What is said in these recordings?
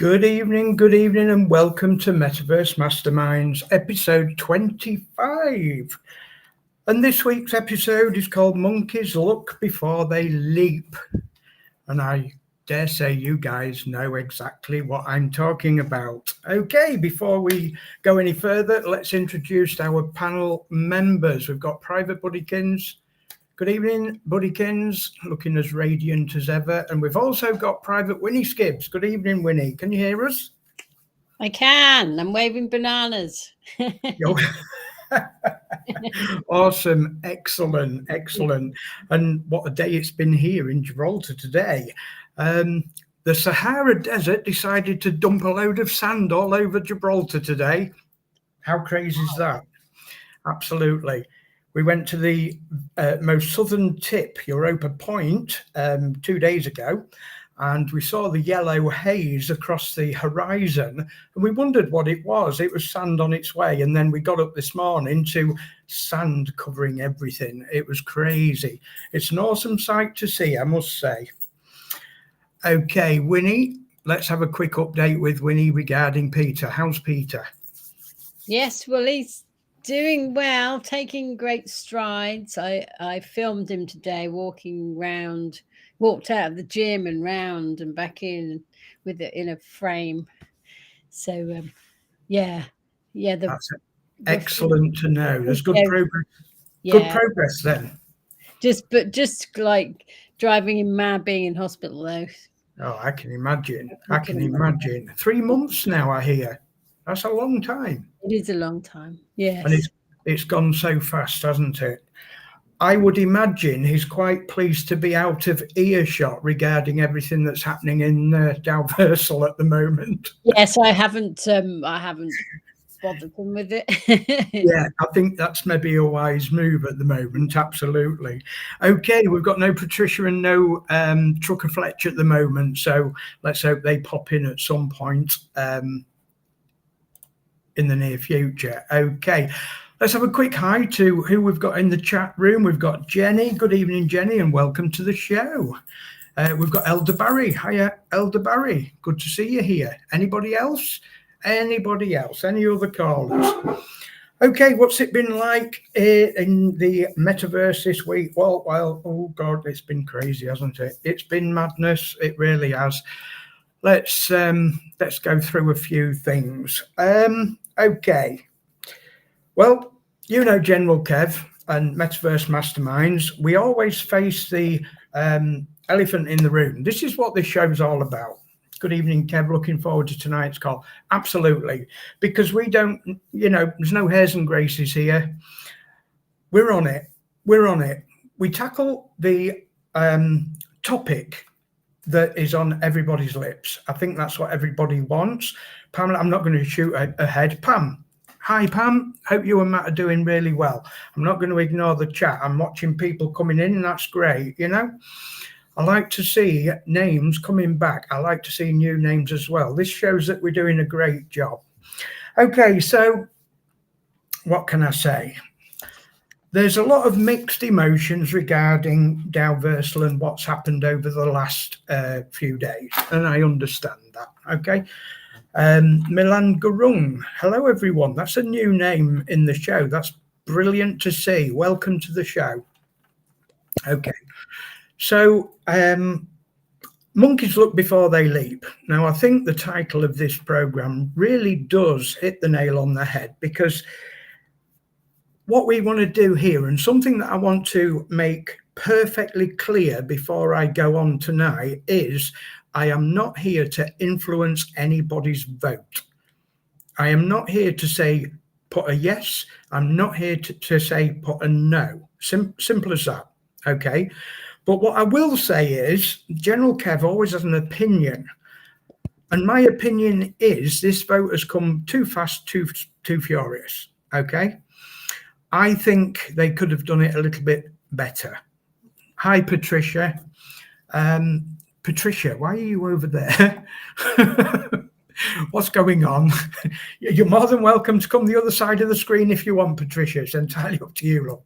Good evening, and welcome to Metaverse Masterminds, episode 25. And this week's episode is called Monkeys Look Before They Leap. And I dare say you guys know exactly what I'm talking about. Okay, before we go any further, let's introduce our panel members. We've got Private Buddykins. Good evening, Buddykins, looking as radiant as ever. And we've also got Private Winnie Skibbs. Good evening, Winnie. Can you hear us? I can. I'm waving bananas. Awesome. Excellent. And what a day it's been here in Gibraltar today. The Sahara Desert decided to dump a load of sand all over Gibraltar today. How crazy is that? Absolutely. We went to the most southern tip, Europa Point, 2 days ago, and we saw the yellow haze across the horizon, and we wondered what it was. It was sand on its way, and then we got up this morning to sand covering everything. It was crazy. It's an awesome sight to see, I must say. Okay, Winnie, let's have a quick update with Winnie regarding Peter. How's Peter? Yes, well, he's doing well, taking great strides. I filmed him today walking round, walked out of the gym and round and back in with it in a frame. So yeah. That's excellent to know. There's good progress. Yeah. Good progress then. Just like driving him mad being in hospital though. Oh, I can imagine. 3 months now, I hear. That's a long time. It is a long time. Yes. And it's gone so fast, hasn't it? I would imagine he's quite pleased to be out of earshot regarding everything that's happening in Dalversal at the moment. Yes, I haven't bothered them with it. Yeah, I think that's maybe a wise move at the moment. Absolutely. Okay, we've got no Patricia and no Trucker Fletch at the moment, so let's hope they pop in at some point in the near future. Okay, let's have a quick hi to who we've got in the chat room. We've got Jenny. Good evening, Jenny, and welcome to the show. We've got Elder Barry. Hiya, Elder Barry. Good to see you here. Anybody else? Any other callers? Okay, what's it been like in the metaverse this week? Well, oh God, it's been crazy, hasn't it? It's been madness. It really has. Let's go through a few things. Okay. Well, you know General Kev and Metaverse Masterminds. We always face the elephant in the room. This is what this show's all about. Good evening, Kev. Looking forward to tonight's call. Absolutely. Because we don't, there's no hairs and graces here. We're on it. We tackle the topic that is on everybody's lips. I think that's what everybody wants. Pamela, I'm not going to shoot ahead. Pam. Hi, Pam. Hope you and Matt are doing really well. I'm not going to ignore the chat. I'm watching people coming in, and that's great, I like to see names coming back. I like to see new names as well. This shows that we're doing a great job. Okay, so what can I say? There's a lot of mixed emotions regarding Dalversal and what's happened over the last few days, and I understand that, okay? Milan Gurung, hello everyone. That's a new name in the show. That's brilliant to see. Welcome to the show. Okay. So, Monkeys Look Before They Leap. Now, I think the title of this program really does hit the nail on the head, because what we want to do here, and something that I want to make perfectly clear before I go on tonight, is I am not here to influence anybody's vote. I am not here to say put a yes. I'm not here to say put a no. Simple as that. Okay. But what I will say is General Kev always has an opinion. And my opinion is this vote has come too fast, too furious. Okay. I think they could have done it a little bit better. Hi, Patricia. Patricia, why are you over there? What's going on? You're more than welcome to come the other side of the screen if you want, Patricia. It's entirely up to you, look.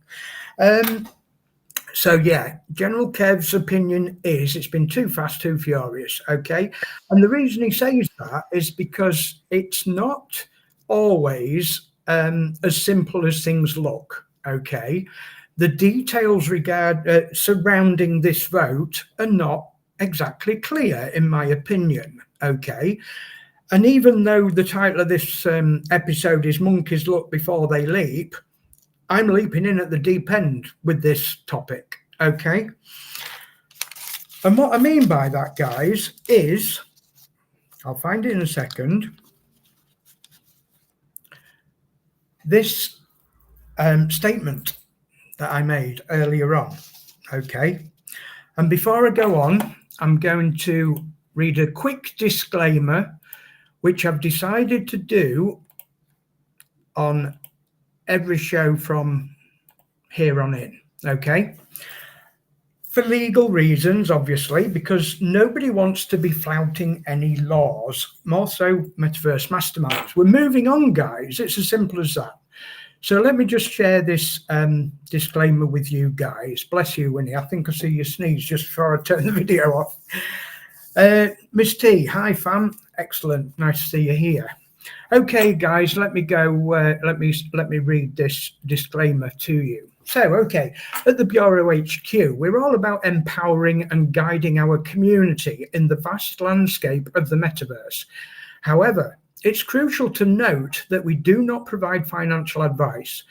So yeah, General Kev's opinion is it's been too fast, too furious. Okay. And the reason he says that is because it's not always as simple as things look. Okay. The details surrounding this vote are not exactly clear, in my opinion. Okay. And even though the title of this episode is Monkeys Look Before They Leap, I'm leaping in at the deep end with this topic, okay? And what I mean by that, guys, is, I'll find it in a second, this statement that I made earlier on, okay? And before I go on, I'm going to read a quick disclaimer, which I've decided to do on every show from here on in, okay? For legal reasons, obviously, because nobody wants to be flouting any laws, more so Metaverse Masterminds. We're moving on, guys. It's as simple as that. So let me just share this disclaimer with you guys. Bless you, Winnie. I think I see you sneeze just before I turn the video off. Miss T, hi, fam. Excellent. Nice to see you here. Okay, guys, let me go. Let me read this disclaimer to you. So, okay, at the Bureau HQ, we're all about empowering and guiding our community in the vast landscape of the metaverse. However, it's crucial to note that we do not provide financial advice.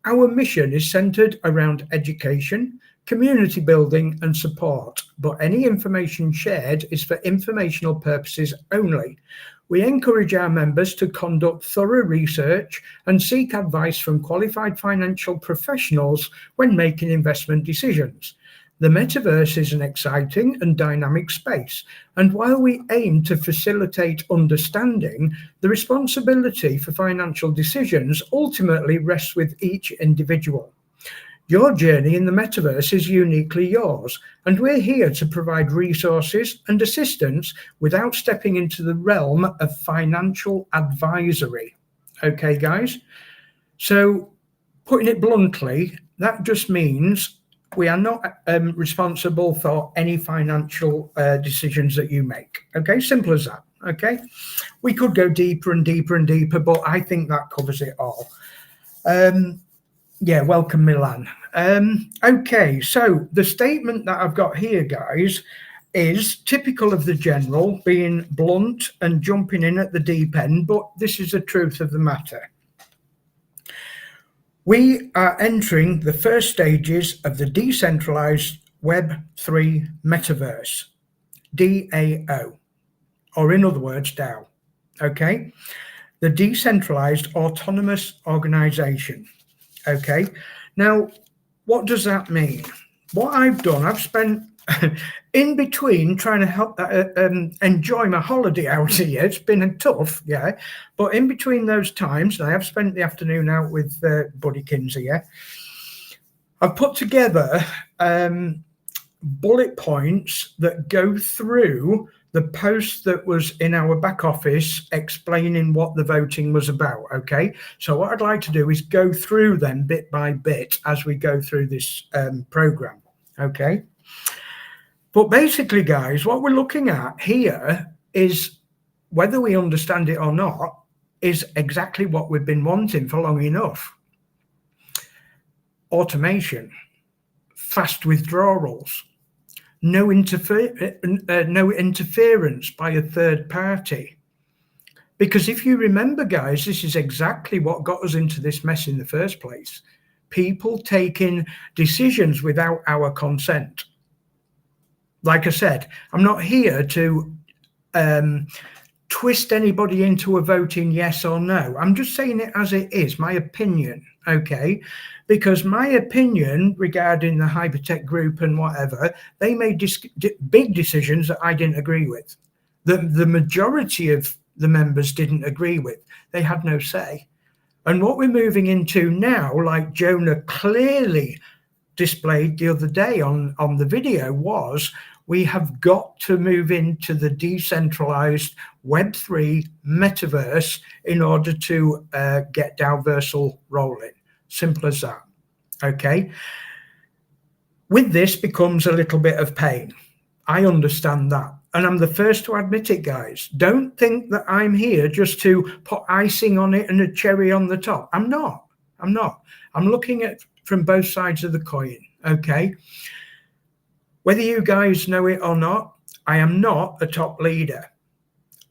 Our mission is centered around education, community building and support, but any information shared is for informational purposes only. We encourage our members to conduct thorough research and seek advice from qualified financial professionals when making investment decisions. The metaverse is an exciting and dynamic space, and while we aim to facilitate understanding, the responsibility for financial decisions ultimately rests with each individual. Your journey in the metaverse is uniquely yours, and we're here to provide resources and assistance without stepping into the realm of financial advisory. Okay, guys? So, putting it bluntly, that just means we are not responsible for any financial decisions that you make. Okay, simple as that. Okay, we could go deeper and deeper and deeper, but I think that covers it all. Yeah, welcome, Milan. Okay, so the statement that I've got here, guys, is typical of the general, being blunt and jumping in at the deep end, but this is the truth of the matter. We are entering the first stages of the decentralized Web3 metaverse, DAO, or in other words, DAO, okay? The decentralized autonomous organization. Okay, now what does that mean? What I've done, I've spent in between trying to help enjoy my holiday out here. It's been tough, yeah, but in between those times, I have spent the afternoon out with Buddy Kinsey. Yeah, I've put together bullet points that go through the post that was in our back office explaining what the voting was about. Okay, so what I'd like to do is go through them bit by bit as we go through this program. Okay, but basically, guys, what we're looking at here is, whether we understand it or not, is exactly what we've been wanting for long enough. Automation, fast withdrawals, no interference by a third party. Because if you remember, guys, this is exactly what got us into this mess in the first place. People taking decisions without our consent. Like I said, I'm not here to twist anybody into a voting yes or no. I'm just saying it as it is, my opinion, okay? Because my opinion regarding the Hypertech Group and whatever, they made big decisions that I didn't agree with. The majority of the members didn't agree with. They had no say. And what we're moving into now, like Jonah clearly displayed the other day on the video, was we have got to move into the decentralized Web3 metaverse in order to get DAOversal rolling. Simple as that. Okay. With this becomes a little bit of pain. I understand that. And I'm the first to admit it, guys. Don't think that I'm here just to put icing on it and a cherry on the top. I'm not. I'm looking at from both sides of the coin, okay? Whether you guys know it or not, I am not a top leader.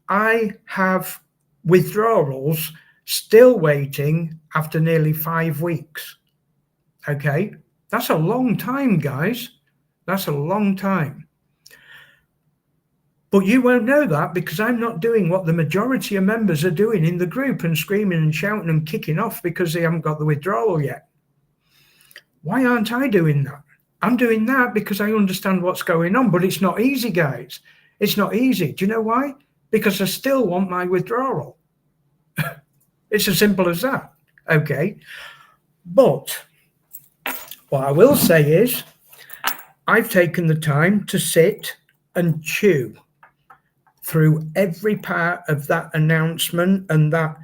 I have withdrawals still waiting after nearly 5 weeks. Okay, that's a long time, guys. That's a long time. But you won't know that because I'm not doing what the majority of members are doing in the group and screaming and shouting and kicking off because they haven't got the withdrawal yet. Why aren't I doing that? I'm doing that because I understand what's going on, but it's not easy, guys. It's not easy. Do you know why? Because I still want my withdrawal. It's as simple as that. Okay. But what I will say is I've taken the time to sit and chew through every part of that announcement and that,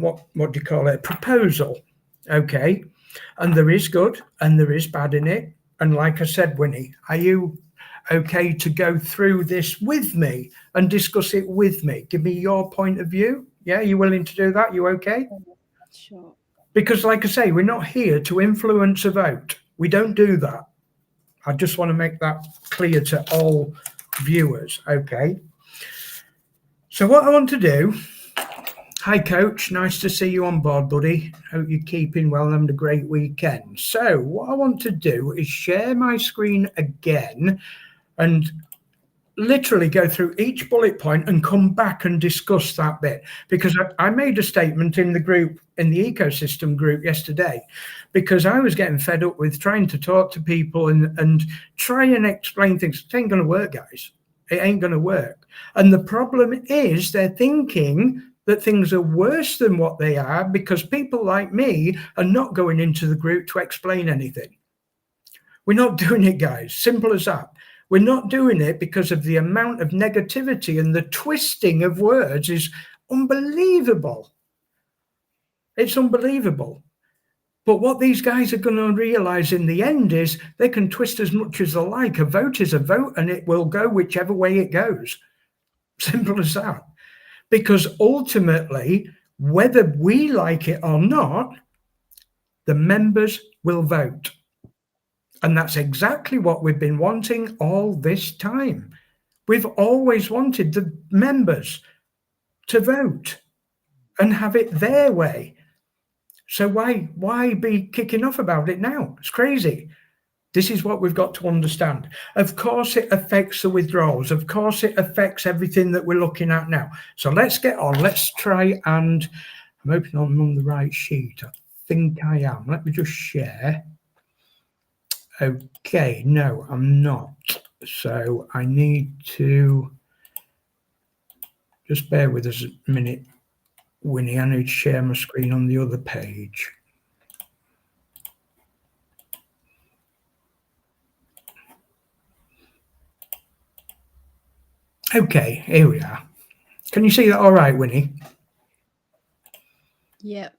what do you call it, proposal. Okay. And there is good and there is bad in it. And like I said, Winnie, are you okay to go through this with me and discuss it with me? Give me your point of view. Yeah, you willing to do that? You okay? Sure. Because like I say, we're not here to influence a vote. We don't do that. I just want to make that clear to all viewers. Okay. So what I want to do, hi coach, nice to see you on board, buddy. Hope you're keeping well and having a great weekend. So what I want to do is share my screen again and literally go through each bullet point and come back and discuss that bit, because I made a statement in the group, in the ecosystem group yesterday, because I was getting fed up with trying to talk to people and try and explain things. It ain't going to work, guys. It ain't going to work. And the problem is they're thinking that things are worse than what they are because people like me are not going into the group to explain anything. We're not doing it, guys. Simple as that. We're not doing it because of the amount of negativity, and the twisting of words is unbelievable. It's unbelievable. But what these guys are going to realize in the end is they can twist as much as they like. A vote is a vote and it will go whichever way it goes. Simple as that. Because ultimately, whether we like it or not, the members will vote. And that's exactly what we've been wanting all this time. We've always wanted the members to vote and have it their way. So why be kicking off about it now? It's crazy. This is what we've got to understand. Of course, it affects the withdrawals. Of course, it affects everything that we're looking at now. So let's get on. Let's try and I'm hoping I'm on the right sheet. I think I am. Let me just share. Okay, no, I'm not. So I need to just bear with us a minute, Winnie. I need to share my screen on the other page. Okay, here we are. Can you see that all right, Winnie? Yep.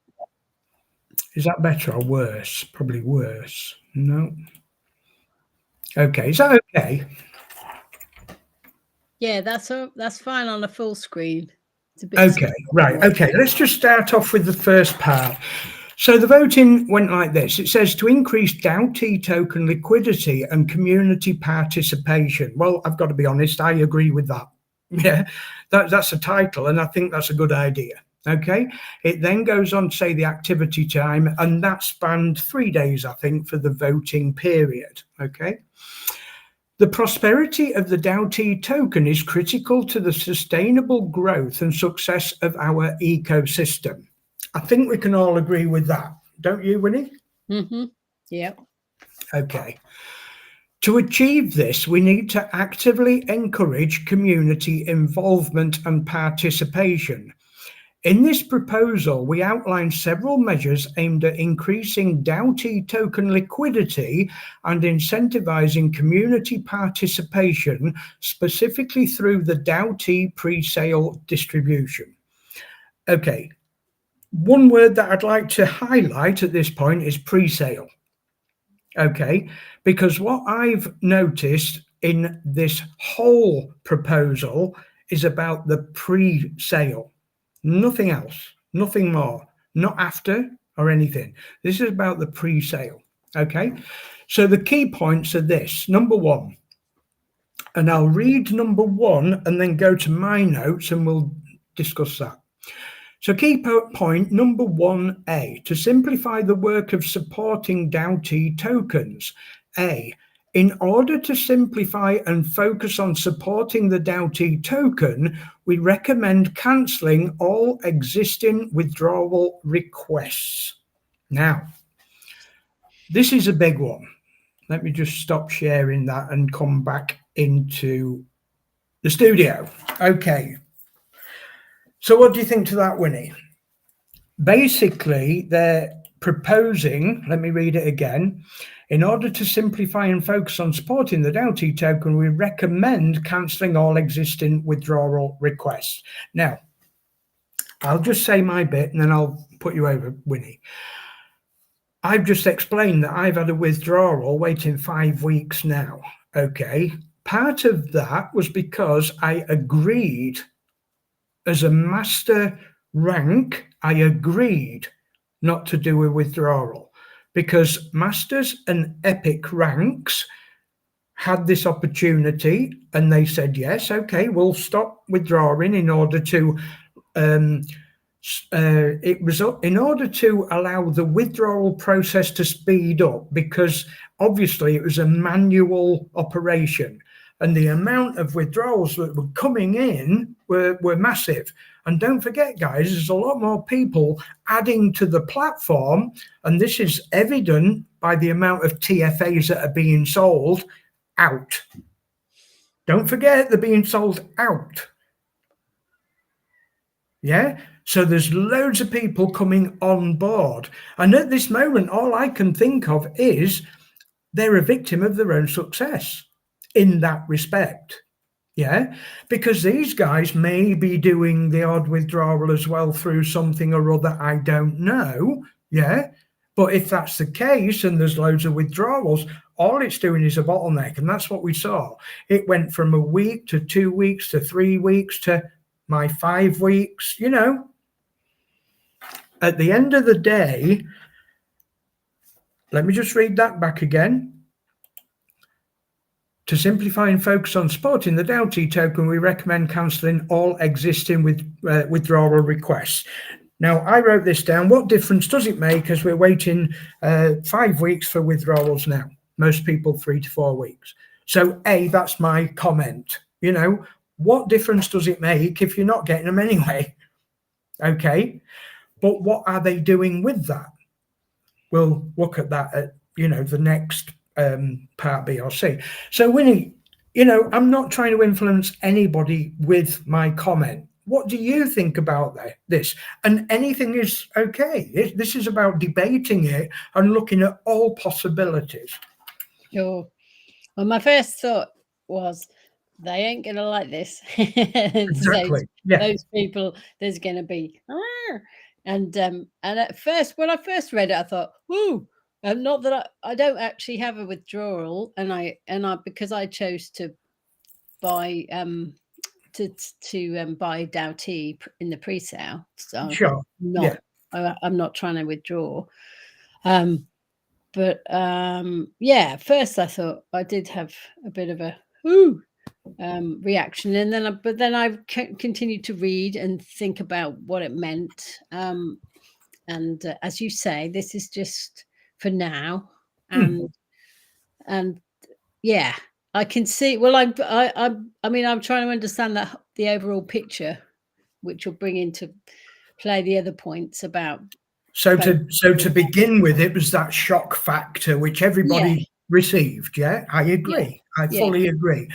Is that better or worse? Probably worse. No. Okay, is that okay? Yeah, that's fine on a full screen. It's a bit okay, right. Okay, let's just start off with the first part. So the voting went like this. It says to increase DAO-T token liquidity and community participation. Well, I've got to be honest, I agree with that. Yeah, that's a title, and I think that's a good idea. Okay, it then goes on to say the activity time, and that spanned 3 days, I think, for the voting period. Okay. The prosperity of the DAO-T token is critical to the sustainable growth and success of our ecosystem. I think we can all agree with that, don't you, Winnie? Mm-hmm. Yep. Okay. To achieve this, we need to actively encourage community involvement and participation. In this proposal, we outline several measures aimed at increasing DAO-T token liquidity and incentivizing community participation, specifically through the DAO-T pre-sale distribution. Okay, one word that I'd like to highlight at this point is pre-sale. Okay, because what I've noticed in this whole proposal is about the pre-sale, nothing else, nothing more, not after or anything. This is about the pre-sale. Okay, so the key points are this: number one, and I'll read number one and then go to my notes and we'll discuss that. So key point number 1A, to simplify the work of supporting DAO-T tokens. A, in order to simplify and focus on supporting the DAO-T token, we recommend cancelling all existing withdrawal requests. Now, this is a big one. Let me just stop sharing that and come back into the studio. Okay. So what do you think to that, Winnie? Basically, they're proposing, let me read it again. In order to simplify and focus on supporting the DAO-T token, we recommend cancelling all existing withdrawal requests. Now, I'll just say my bit and then I'll put you over, Winnie. I've just explained that I've had a withdrawal waiting 5 weeks now. Okay. Part of that was because I agreed as a master rank, I agreed not to do a withdrawal because masters and epic ranks had this opportunity and they said, yes, okay, we'll stop withdrawing in order to in order to allow the withdrawal process to speed up, because obviously it was a manual operation and the amount of withdrawals that were coming in were massive. And don't forget, guys, there's a lot more people adding to the platform, and this is evident by the amount of TFAs that are being sold out. Don't forget, they're being sold out. Yeah, so there's loads of people coming on board. And at this moment, all I can think of is they're a victim of their own success in that respect. Yeah, because these guys may be doing the odd withdrawal as well through something or other, I don't know. Yeah, but if that's the case and there's loads of withdrawals, all it's doing is a bottleneck. And that's what we saw. It went from a week to 2 weeks to 3 weeks to my 5 weeks, you know. At the end of the day, let me just read that back again. To simplify and focus on supporting the DAO-T token, we recommend cancelling all existing withdrawal requests. Now, I wrote this down. What difference does it make as we're waiting 5 weeks for withdrawals now? Most people 3 to 4 weeks. So, A, that's my comment. You know, what difference does it make if you're not getting them anyway? Okay. But what are they doing with that? We'll look at that at, you know, the next part B or C. So Winnie, you know, I'm not trying to influence anybody with my comment. What do you think about this? And anything is okay. This is about debating it and looking at all possibilities. Sure. Well, my first thought was they ain't gonna like this. Exactly. Those people, there's gonna be and at first, when I first read it, I thought, "Ooh." Not that I don't actually have a withdrawal, and I because I chose to buy buy DAO-T in the pre-sale, so Sure. I'm not trying to withdraw. But yeah, first I thought I did have a bit of a reaction, and then I continued to read and think about what it meant. And as you say, this is just for now, and yeah, I can see. Well, I mean, I'm trying to understand the overall picture, which will bring into play the other points about. So to begin with, it was that shock factor which everybody received. Yeah, I agree. I fully agree.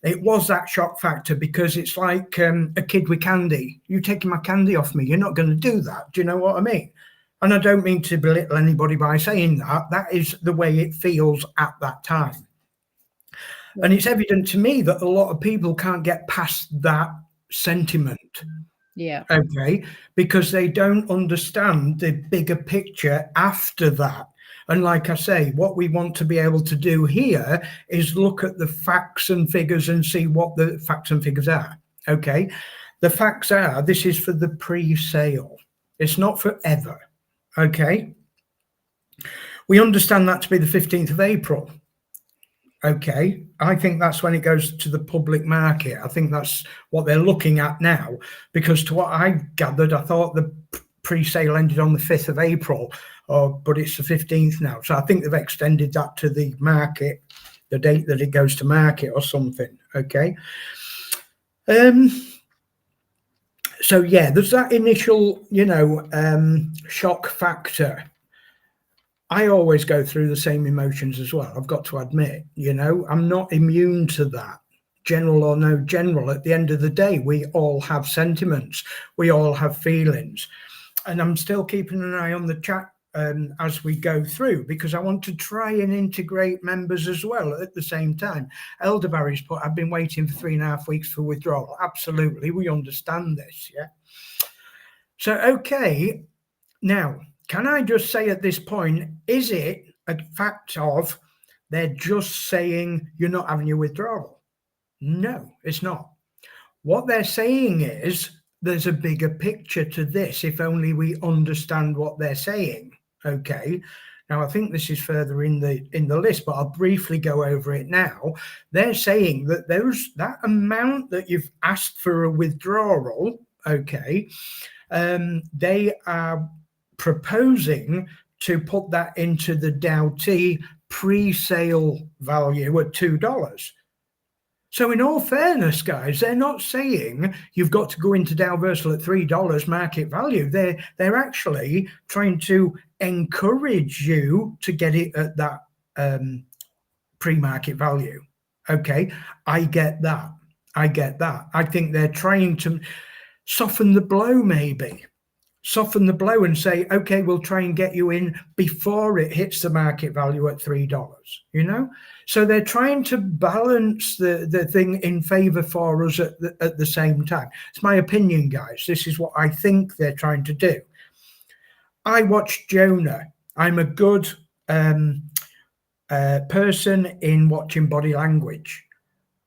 It was that shock factor because it's like a kid with candy. You taking my candy off me? You're not going to do that. Do you know what I mean? And I don't mean to belittle anybody by saying that. That is the way it feels at that time. And it's evident to me that a lot of people can't get past that sentiment. Yeah. Okay. Because they don't understand the bigger picture after that. And like I say, what we want to be able to do here is look at the facts and figures and see what the facts and figures are. Okay. The facts are, this is for the pre-sale. It's not forever. Okay. We understand that to be the 15th of April. Okay. I think that's when it goes to the public market. I think that's what they're looking at now, because to what I gathered, I thought the pre-sale ended on the 5th of April, but it's the 15th now. So I think they've extended that to the market, the date that it goes to market or something. Okay. So yeah, there's that initial, shock factor. I always go through the same emotions as well. I've got to admit, I'm not immune to that. General or no general, at the end of the day, we all have sentiments. We all have feelings. And I'm still keeping an eye on the chat as we go through, because I want to try and integrate members as well at the same time. Elderberry's put, I've been waiting for 3.5 weeks for withdrawal. Absolutely, we understand this, yeah? So, okay, now, can I just say at this point, is it a fact of they're just saying you're not having your withdrawal? No, it's not. What they're saying is there's a bigger picture to this, if only we understand what they're saying. Okay. Now, I think this is further in the list, but I'll briefly go over it now. They're saying that there's that amount that you've asked for a withdrawal. Okay. They are proposing to put that into the Dow T pre-sale value at $2. So in all fairness, guys, they're not saying you've got to go into Dalversal at $3 market value. They're actually trying to encourage you to get it at that pre-market value. Okay, I get that. I think they're trying to soften the blow, maybe. Soften the blow and say, okay, we'll try and get you in before it hits the market value at $3, So they're trying to balance the thing in favor for us at the same time. It's my opinion, guys. This is what I think they're trying to do. I watched Jonah. I'm a good person in watching body language.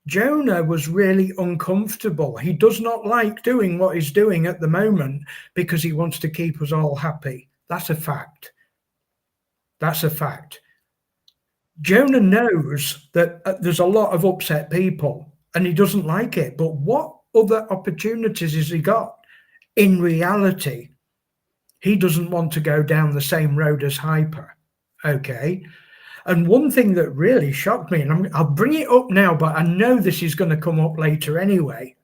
Jonah was really uncomfortable. He does not like doing what he's doing at the moment because he wants to keep us all happy. That's a fact. That's a fact. Jonah knows that there's a lot of upset people and he doesn't like it. But what other opportunities has he got? In reality, he doesn't want to go down the same road as Hyper. Okay. And one thing that really shocked me, and I'll bring it up now, but I know this is going to come up later anyway.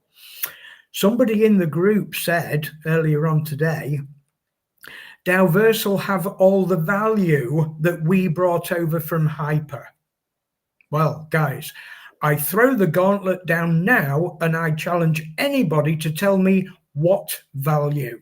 Somebody in the group said earlier on today, Dalversal have all the value that we brought over from Hyper. Well, guys, I throw the gauntlet down now and I challenge anybody to tell me what value.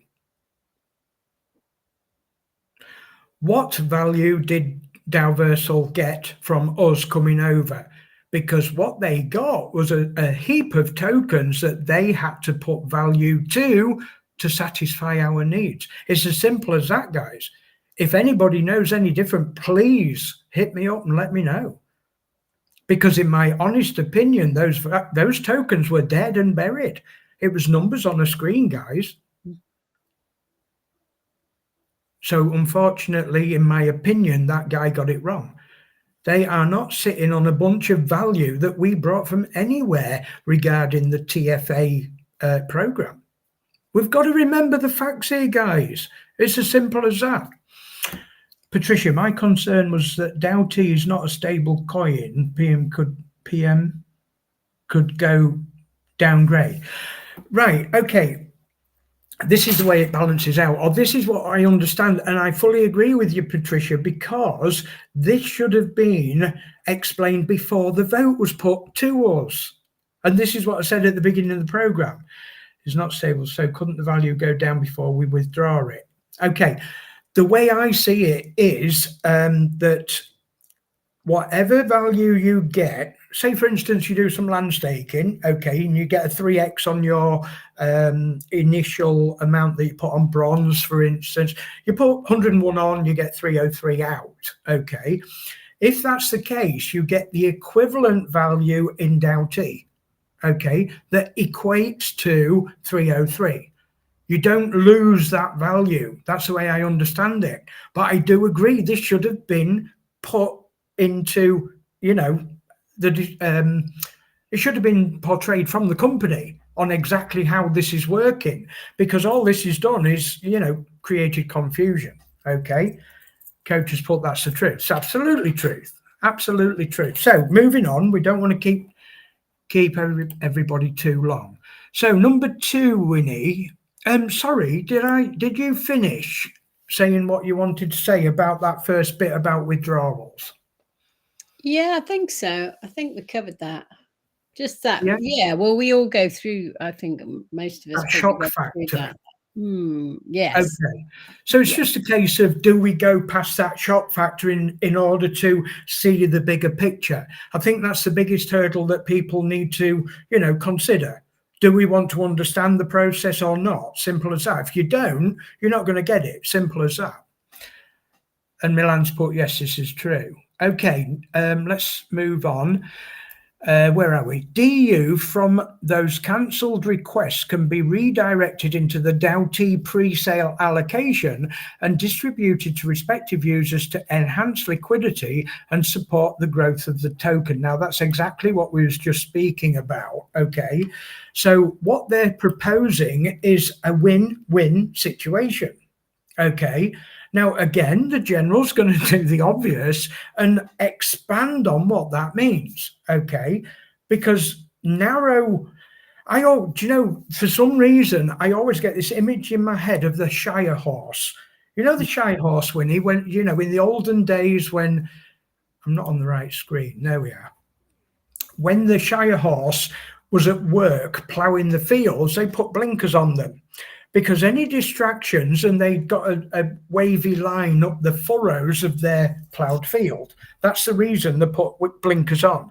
What value did Dalversal get from us coming over? Because what they got was a heap of tokens that they had to put value to satisfy our needs. It's as simple as that, guys. If anybody knows any different, please hit me up and let me know. Because in my honest opinion, those tokens were dead and buried. It was numbers on a screen, guys. So unfortunately, in my opinion, that guy got it wrong. They are not sitting on a bunch of value that we brought from anywhere regarding the TFA program. We've got to remember the facts here, guys. It's as simple as that. Patricia, my concern was that Dow T is not a stable coin. PM could go downgrade. Right, okay. This is the way it balances out, or this is what I understand, and I fully agree with you, Patricia, because this should have been explained before the vote was put to us. And this is what I said at the beginning of the program. It's not stable, so couldn't the value go down before we withdraw it? Okay, the way I see it is that whatever value you get, say for instance, you do some land staking, okay, and you get a 3x on your initial amount that you put on bronze, for instance, you put 101 on, you get 303 out, okay. If that's the case, you get the equivalent value in DAO T, okay, that equates to 303. You don't lose that value. That's the way I understand it. But I do agree this should have been put into, you know, it should have been portrayed from the company on exactly how this is working, because all this has done is, you know, created confusion. Okay. Coach has put that's the truth. It's absolutely truth. Absolutely truth. So moving on, we don't want to keep everybody too long. So number 2, Winnie. Sorry, did you finish saying what you wanted to say about that first bit about withdrawals? Yeah, I think so. I think we covered that. Just that. Yeah. Well, we all go through. I think most of us that shock factor. That. Yes. Okay. So it's just a case of, do we go past that shock factor in order to see the bigger picture? I think that's the biggest hurdle that people need to, you know, consider. Do we want to understand the process or not? Simple as that. If you don't, you're not going to get it. Simple as that. And Milan's put, yes, this is true. Okay, let's move on. Where are we? DU from those cancelled requests can be redirected into the DAO T pre-sale allocation and distributed to respective users to enhance liquidity and support the growth of the token. Now, that's exactly what we was just speaking about, okay? So what they're proposing is a win-win situation, okay? Now, again, the general's going to do the obvious and expand on what that means, okay? Because do you know, for some reason, I always get this image in my head of the Shire horse. You know, the Shire horse, Winnie, when, you know, in the olden days when, I'm not on the right screen, there we are. When the Shire horse was at work ploughing the fields, they put blinkers on them, because any distractions, and they got a wavy line up the furrows of their ploughed field. That's the reason they put blinkers on.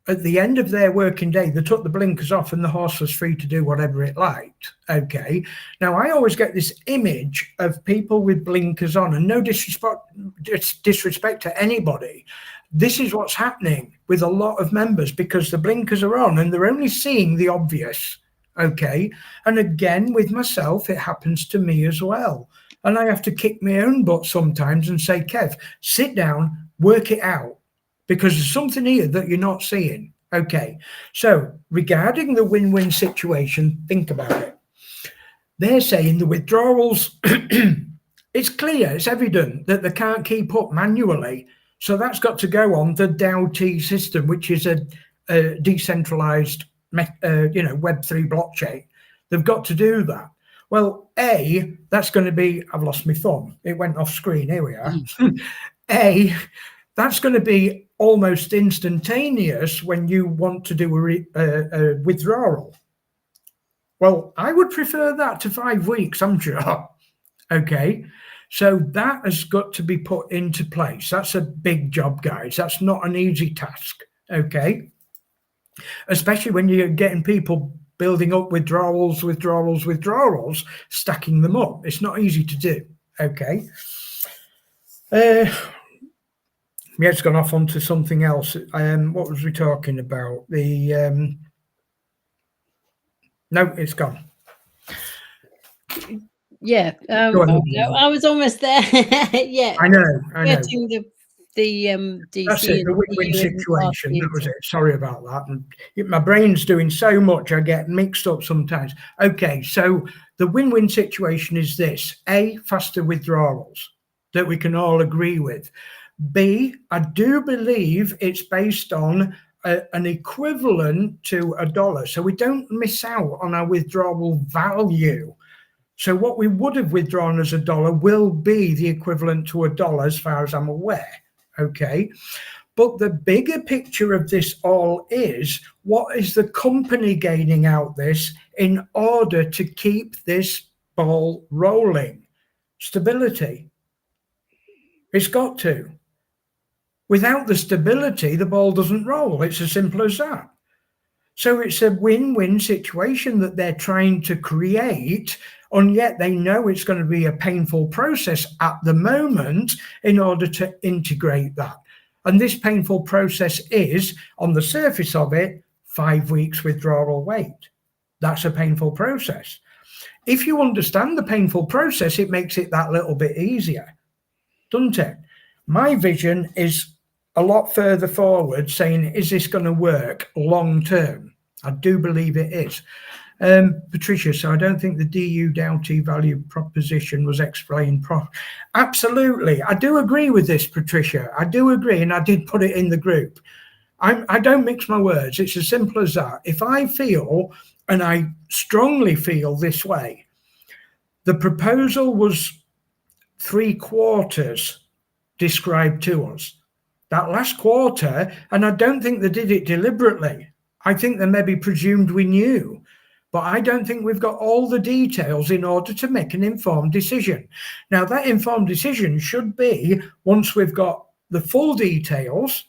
At the end of their working day, they took the blinkers off and the horse was free to do whatever it liked. Okay. Now, I always get this image of people with blinkers on, and no disrespect to anybody. This is what's happening with a lot of members, because the blinkers are on and they're only seeing the obvious. Okay. And again, with myself, it happens to me as well. And I have to kick my own butt sometimes and say, Kev, sit down, work it out, because there's something here that you're not seeing. Okay. So regarding the win-win situation, think about it. They're saying the withdrawals, it's clear, it's evident that they can't keep up manually. So that's got to go on the DAO T system, which is a decentralized Web3 blockchain. They've got to do that. Well, that's going to be, I've lost my thumb. It went off screen. Here we are. That's going to be almost instantaneous when you want to do a withdrawal. Well, I would prefer that to 5 weeks, I'm sure. Okay. So that has got to be put into place. That's a big job, guys. That's not an easy task. Okay. Especially when you're getting people building up withdrawals, stacking them up. It's not easy to do. Okay. It's gone off onto something else. What was we talking about? No, it's gone. Yeah. I was almost there. Yeah. I know. Getting the DC. That's it, the win-win situation. That was it. Sorry about that. And my brain's doing so much, I get mixed up sometimes. Okay, so the win-win situation is this: A, faster withdrawals that we can all agree with. B, I do believe it's based on an equivalent to $1, so we don't miss out on our withdrawal value. So what we would have withdrawn as $1 will be the equivalent to $1, as far as I'm aware. Okay. But the bigger picture of this all is, what is the company gaining out this in order to keep this ball rolling? Stability. It's got to. Without the stability, the ball doesn't roll. It's as simple as that. So it's a win-win situation that they're trying to create, and yet they know it's going to be a painful process at the moment in order to integrate that. And this painful process is, on the surface of it, 5 weeks withdrawal wait. That's a painful process. If you understand the painful process, it makes it that little bit easier, doesn't it? My vision is a lot further forward, saying, is this going to work long term? I do believe it is. Patricia, so I don't think the DU DAO-T value proposition was explained properly. Absolutely. I do agree with this, Patricia. I do agree, and I did put it in the group. I don't mix my words. It's as simple as that. If I feel, and I strongly feel this way, the proposal was 3/4 described to us. That last quarter, and I don't think they did it deliberately. I think they maybe presumed we knew, but I don't think we've got all the details in order to make an informed decision. Now, that informed decision should be once we've got the full details,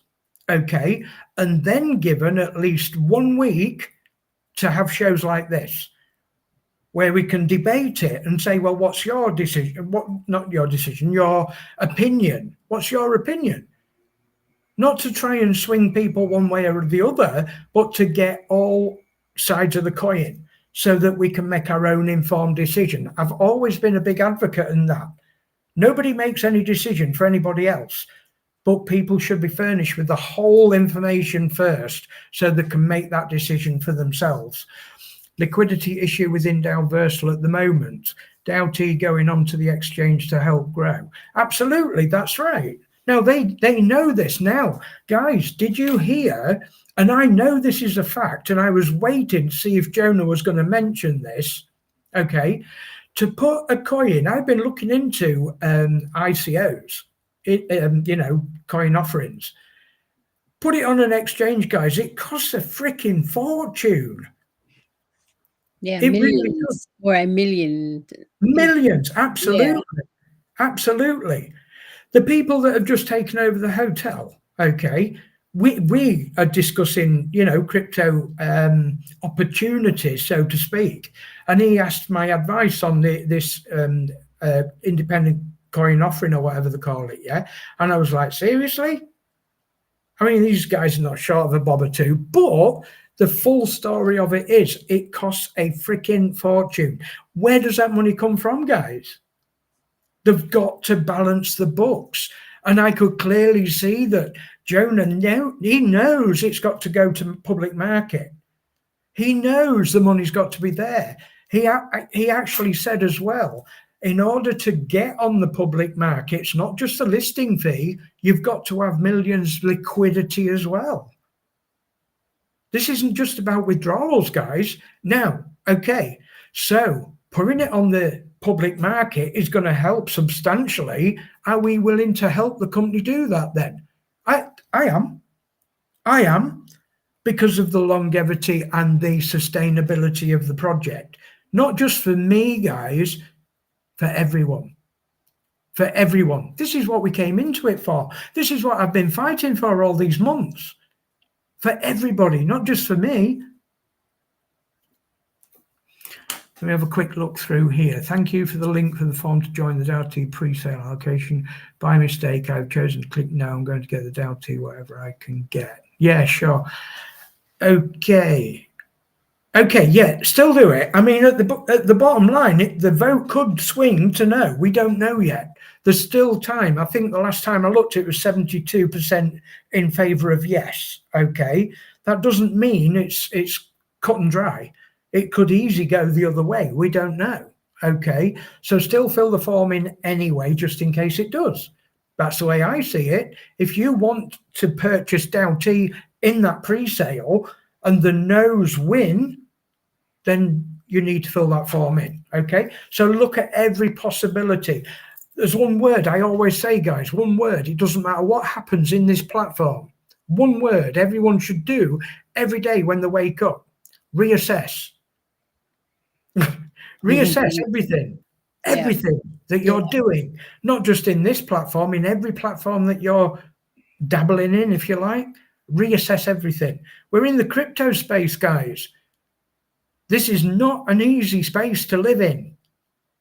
okay, and then given at least 1 week to have shows like this, where we can debate it and say, well, what's your decision? What, not your decision, your opinion. What's your opinion? Not to try and swing people one way or the other, but to get all sides of the coin so that we can make our own informed decision. I've always been a big advocate in that. Nobody makes any decision for anybody else, but people should be furnished with the whole information first so they can make that decision for themselves. Liquidity issue within Dalversal at the moment. DAO-T going on to the exchange to help grow. Absolutely, that's right. Now, they know this now. Guys, did you hear? And I know this is a fact, and I was waiting to see if Jonah was going to mention this, okay? To put a coin, I've been looking into ICOs, coin offerings. Put it on an exchange, guys. It costs a freaking fortune. Yeah, it millions really does. Or a million. Millions, absolutely. Yeah. Absolutely. The people that have just taken over the hotel, okay, we are discussing, crypto opportunities, so to speak. And he asked my advice on this independent coin offering or whatever they call it, yeah? And I was like, seriously? I mean, these guys are not short of a bob or two, but the full story of it is it costs a freaking fortune. Where does that money come from, guys? They've got to balance the books. And I could clearly see that Jonah, he knows it's got to go to public market. He knows the money's got to be there. He actually said as well, in order to get on the public markets, not just the listing fee, you've got to have millions liquidity as well. This isn't just about withdrawals, guys. Now, okay, so putting it on the public market is going to help substantially. Are we willing to help the company do that then? I am, because of the longevity and the sustainability of the project. Not just for me, guys, for everyone. For everyone. This is what we came into it for. This is what I've been fighting for all these months. For everybody, not just for me. Let me have a quick look through here. Thank you for the link for the form to join the DAO-T pre-sale allocation. By mistake, I've chosen to click no. I'm going to get the DAO-T whatever I can get. Yeah, sure. Okay. Okay, yeah, still do it. I mean, at the bottom line, the vote could swing to no. We don't know yet. There's still time. I think the last time I looked, it was 72% in favor of yes. Okay, that doesn't mean it's cut and dry. It could easily go the other way. We don't know. Okay, so still fill the form in anyway, just in case it does. That's the way I see it. If you want to purchase DAO-T in that pre-sale and the no's win, then you need to fill that form in. Okay, so look at every possibility. There's one word I always say, guys, one word. It doesn't matter what happens in this platform. One word everyone should do every day when they wake up. Reassess. Reassess everything that you're doing, not just in this platform, in every platform that you're dabbling in, if you like, reassess everything. We're in the crypto space, guys. This is not an easy space to live in.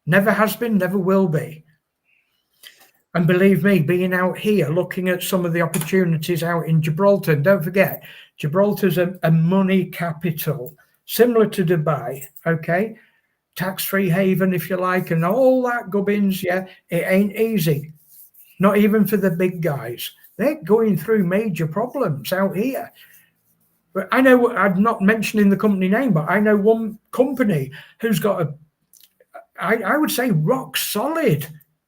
Never has been, never will be. And believe me, being out here, looking at some of the opportunities out in Gibraltar, don't forget, Gibraltar's a money capital, similar to Dubai, okay? Tax-free haven, if you like, and all that gubbins, yeah, it ain't easy. Not even for the big guys. They're going through major problems out here. But I know, I'm not mentioning the company name, but I know one company who's got I would say rock solid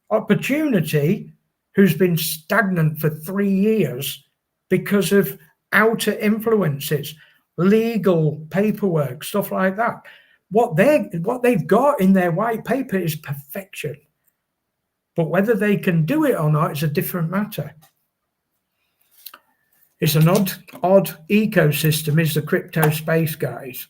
opportunity, who's been stagnant for 3 years because of outer influences, legal paperwork, stuff like that. What they've got in their white paper is perfection. But whether they can do it or not is a different matter. It's an odd ecosystem, is the crypto space, guys.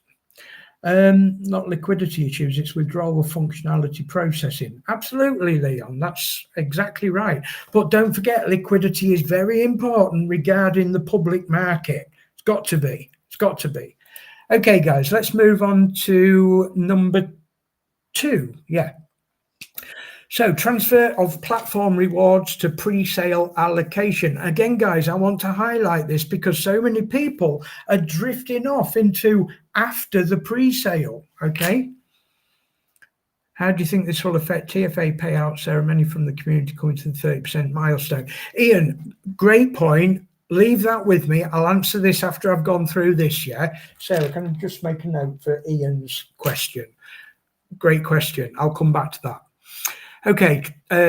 Not liquidity issues, it's withdrawal functionality processing. Absolutely, Leon, that's exactly right. But don't forget, liquidity is very important regarding the public market. It's got to be. It's got to be. Okay, guys, let's move on to number 2. Yeah. So transfer of platform rewards to pre-sale allocation. Again, guys, I want to highlight this because so many people are drifting off into after the pre-sale, okay? How do you think this will affect TFA payout ceremony from the community coming to the 30% milestone? Ian, great point. Leave that with me. I'll answer this after I've gone through this, yeah? Sarah, can I just make a note for Ian's question? Great question. I'll come back to that. Okay,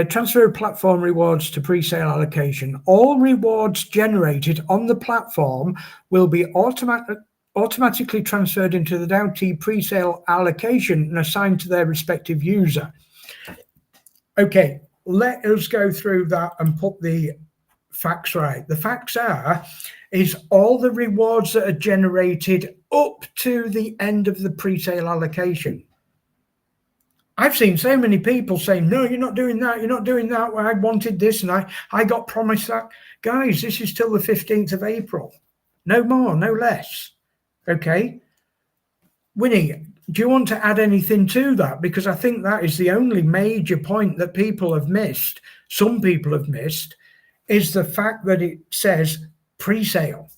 transfer of platform rewards to pre-sale allocation. All rewards generated on the platform will be automatically transferred into the DAO pre-sale allocation and assigned to their respective user. Okay, let us go through that and put the facts right. The facts is all the rewards that are generated up to the end of the pre-sale allocation. I've seen so many people saying, no, you're not doing that. You're not doing that. Well, I wanted this and I got promised that. Guys, this is till the 15th of April. No more, no less. Okay. Winnie, do you want to add anything to that? Because I think that is the only major point that people have missed. Some people have missed is the fact that it says pre-sale.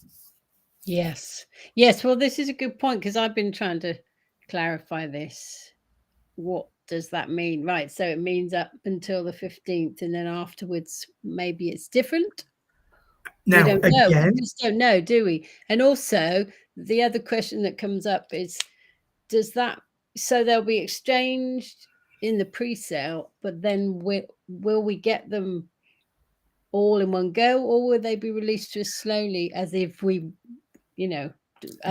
Yes. Yes. Well, this is a good point because I've been trying to clarify this. What does that mean? Right. So it means up until the 15th and then afterwards, maybe it's different. Now, we don't know. again, We just don't know, do we? And also the other question that comes up is, does that, so they'll be exchanged in the pre-sale, but then will we get them all in one go, or will they be released to us slowly as if we,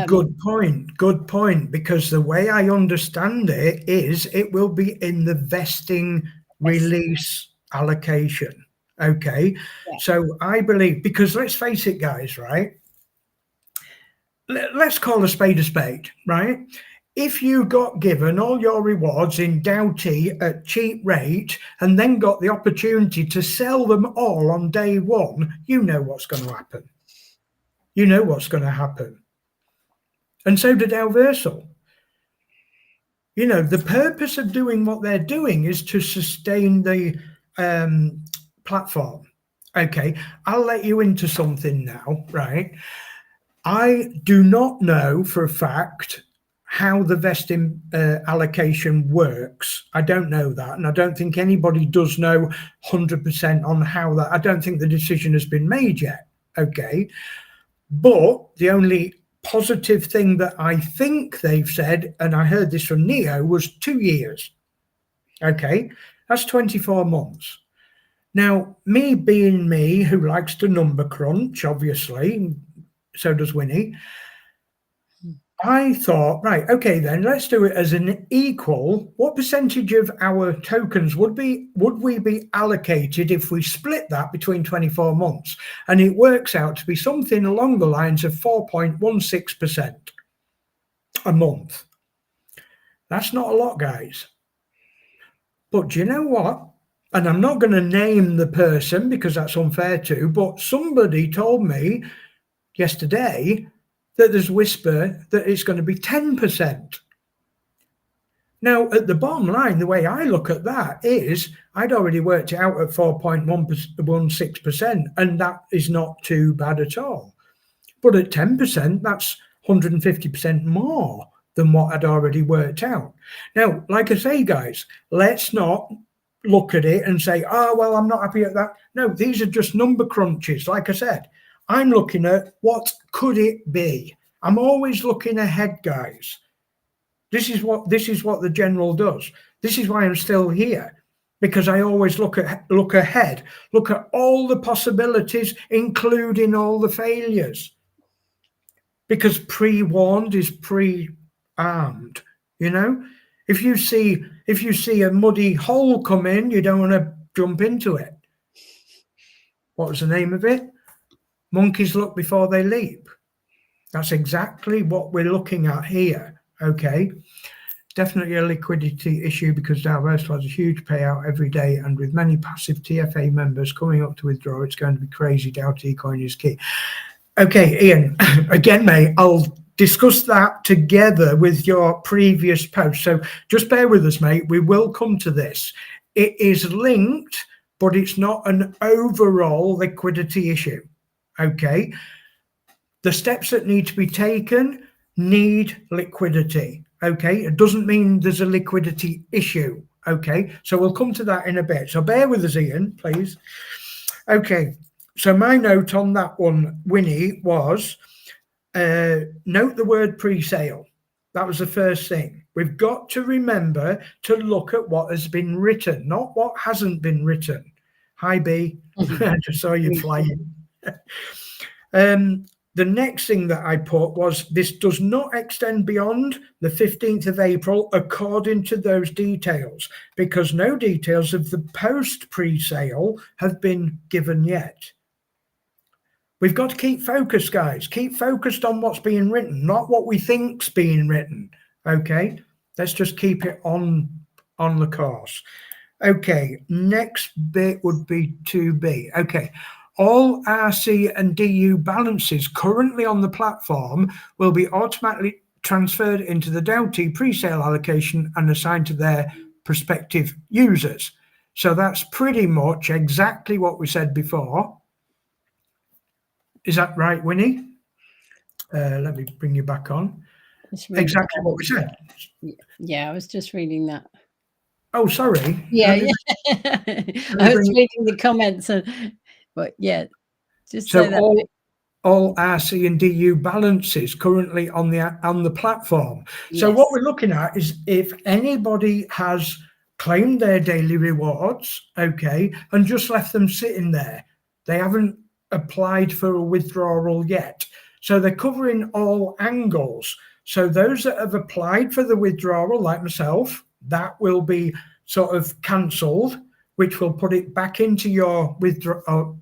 good point, because the way I understand it is it will be in the vesting release allocation. Okay. Yeah. So I believe, because let's face it, guys, right? Let's call a spade, right? If you got given all your rewards in DAO at cheap rate and then got the opportunity to sell them all on day one, you know what's going to happen. You know what's going to happen. And so did Alversal. You know, the purpose of doing what they're doing is to sustain the platform. Okay, I'll let you into something now, right? I do not know for a fact how the vesting allocation works. I don't know that, and I don't think anybody does know 100% on how that. I don't think the decision has been made yet. Okay, but the only positive thing that I think they've said, and I heard this from Neo, was 2 years. Okay, that's 24 months. Now, me being me, who likes to number crunch, obviously, so does Winnie, I thought, right, okay, then let's do it as an equal. What percentage of our tokens would we be allocated if we split that between 24 months? And it works out to be something along the lines of 4.16% a month. That's not a lot, guys. But do you know what? and I'm not going to name the person because that's unfair to, but somebody told me yesterday that there's whisper that it's going to be 10%. Now, at the bottom line, the way I look at that is I'd already worked it out at 4.16%, and that is not too bad at all. But at 10%, that's 150% more than what I'd already worked out. Now, like I say, guys, let's not look at it and say, oh, well, I'm not happy at that. No, these are just number crunches. Like I said, I'm looking at what could it be. I'm always looking ahead, guys. This is what the general does. This is why I'm still here, because I always look ahead, look at all the possibilities, including all the failures. Because pre-warned is pre-armed. You know, if you see a muddy hole come in, you don't want to jump into it. What was the name of it? Monkeys look before they leap. That's exactly what we're looking at here. Okay, definitely a liquidity issue because Starlord has a huge payout every day, and with many passive TFA members coming up to withdraw, it's going to be crazy. Doubt coin is key. Okay, Ian, again, mate, I'll discuss that together with your previous post. So just bear with us, mate. We will come to this. It is linked, but it's not an overall liquidity issue. Okay, the steps that need to be taken need liquidity. Okay, it doesn't mean there's a liquidity issue. Okay, so we'll come to that in a bit. So bear with us, Ian, please. Okay, so my note on that one, Winnie, was note the word pre-sale. That was the first thing. We've got to remember to look at what has been written, not what hasn't been written. Hi, B. I just saw you flying. The next thing that I put was this does not extend beyond the 15th of April according to those details, because no details of the post pre-sale have been given yet. We've got to keep focused, guys. Keep focused on what's being written, not what we think's being written. Okay, let's just keep it on the course. Okay, next bit would be 2B. Okay. All RC and DU balances currently on the platform will be automatically transferred into the Doughty pre-sale allocation and assigned to their prospective users. So that's pretty much exactly what we said before. Is that right, Winnie? Let me bring you back on. Exactly what we said. Yeah, I was just reading that. Oh, sorry. Yeah. I was reading the comments, but yeah, just so that all RC and DU balances currently on the platform. Yes. So what we're looking at is if anybody has claimed their daily rewards, okay, and just left them sitting there, they haven't applied for a withdrawal yet. So they're covering all angles. So those that have applied for the withdrawal, like myself, that will be sort of cancelled, which will put it back into your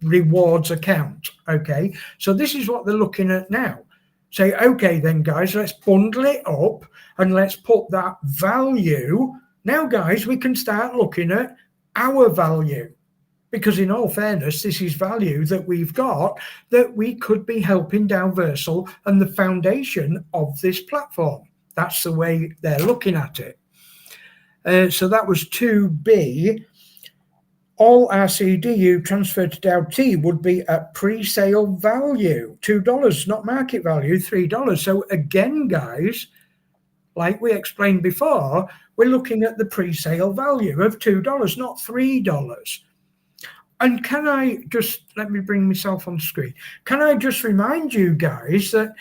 rewards account. Okay, so this is what they're looking at now. Say, okay, then guys, let's bundle it up and let's put that value. Now, guys, we can start looking at our value, because in all fairness, this is value that we've got that we could be helping Downversal and the foundation of this platform. That's the way they're looking at it. So that was 2B. All RCDU transferred to Doughty would be at pre-sale value, $2, not market value, $3. So again, guys, like we explained before, we're looking at the pre-sale value of $2, not $3. And can I just, let me bring myself on screen. Can I just remind you guys that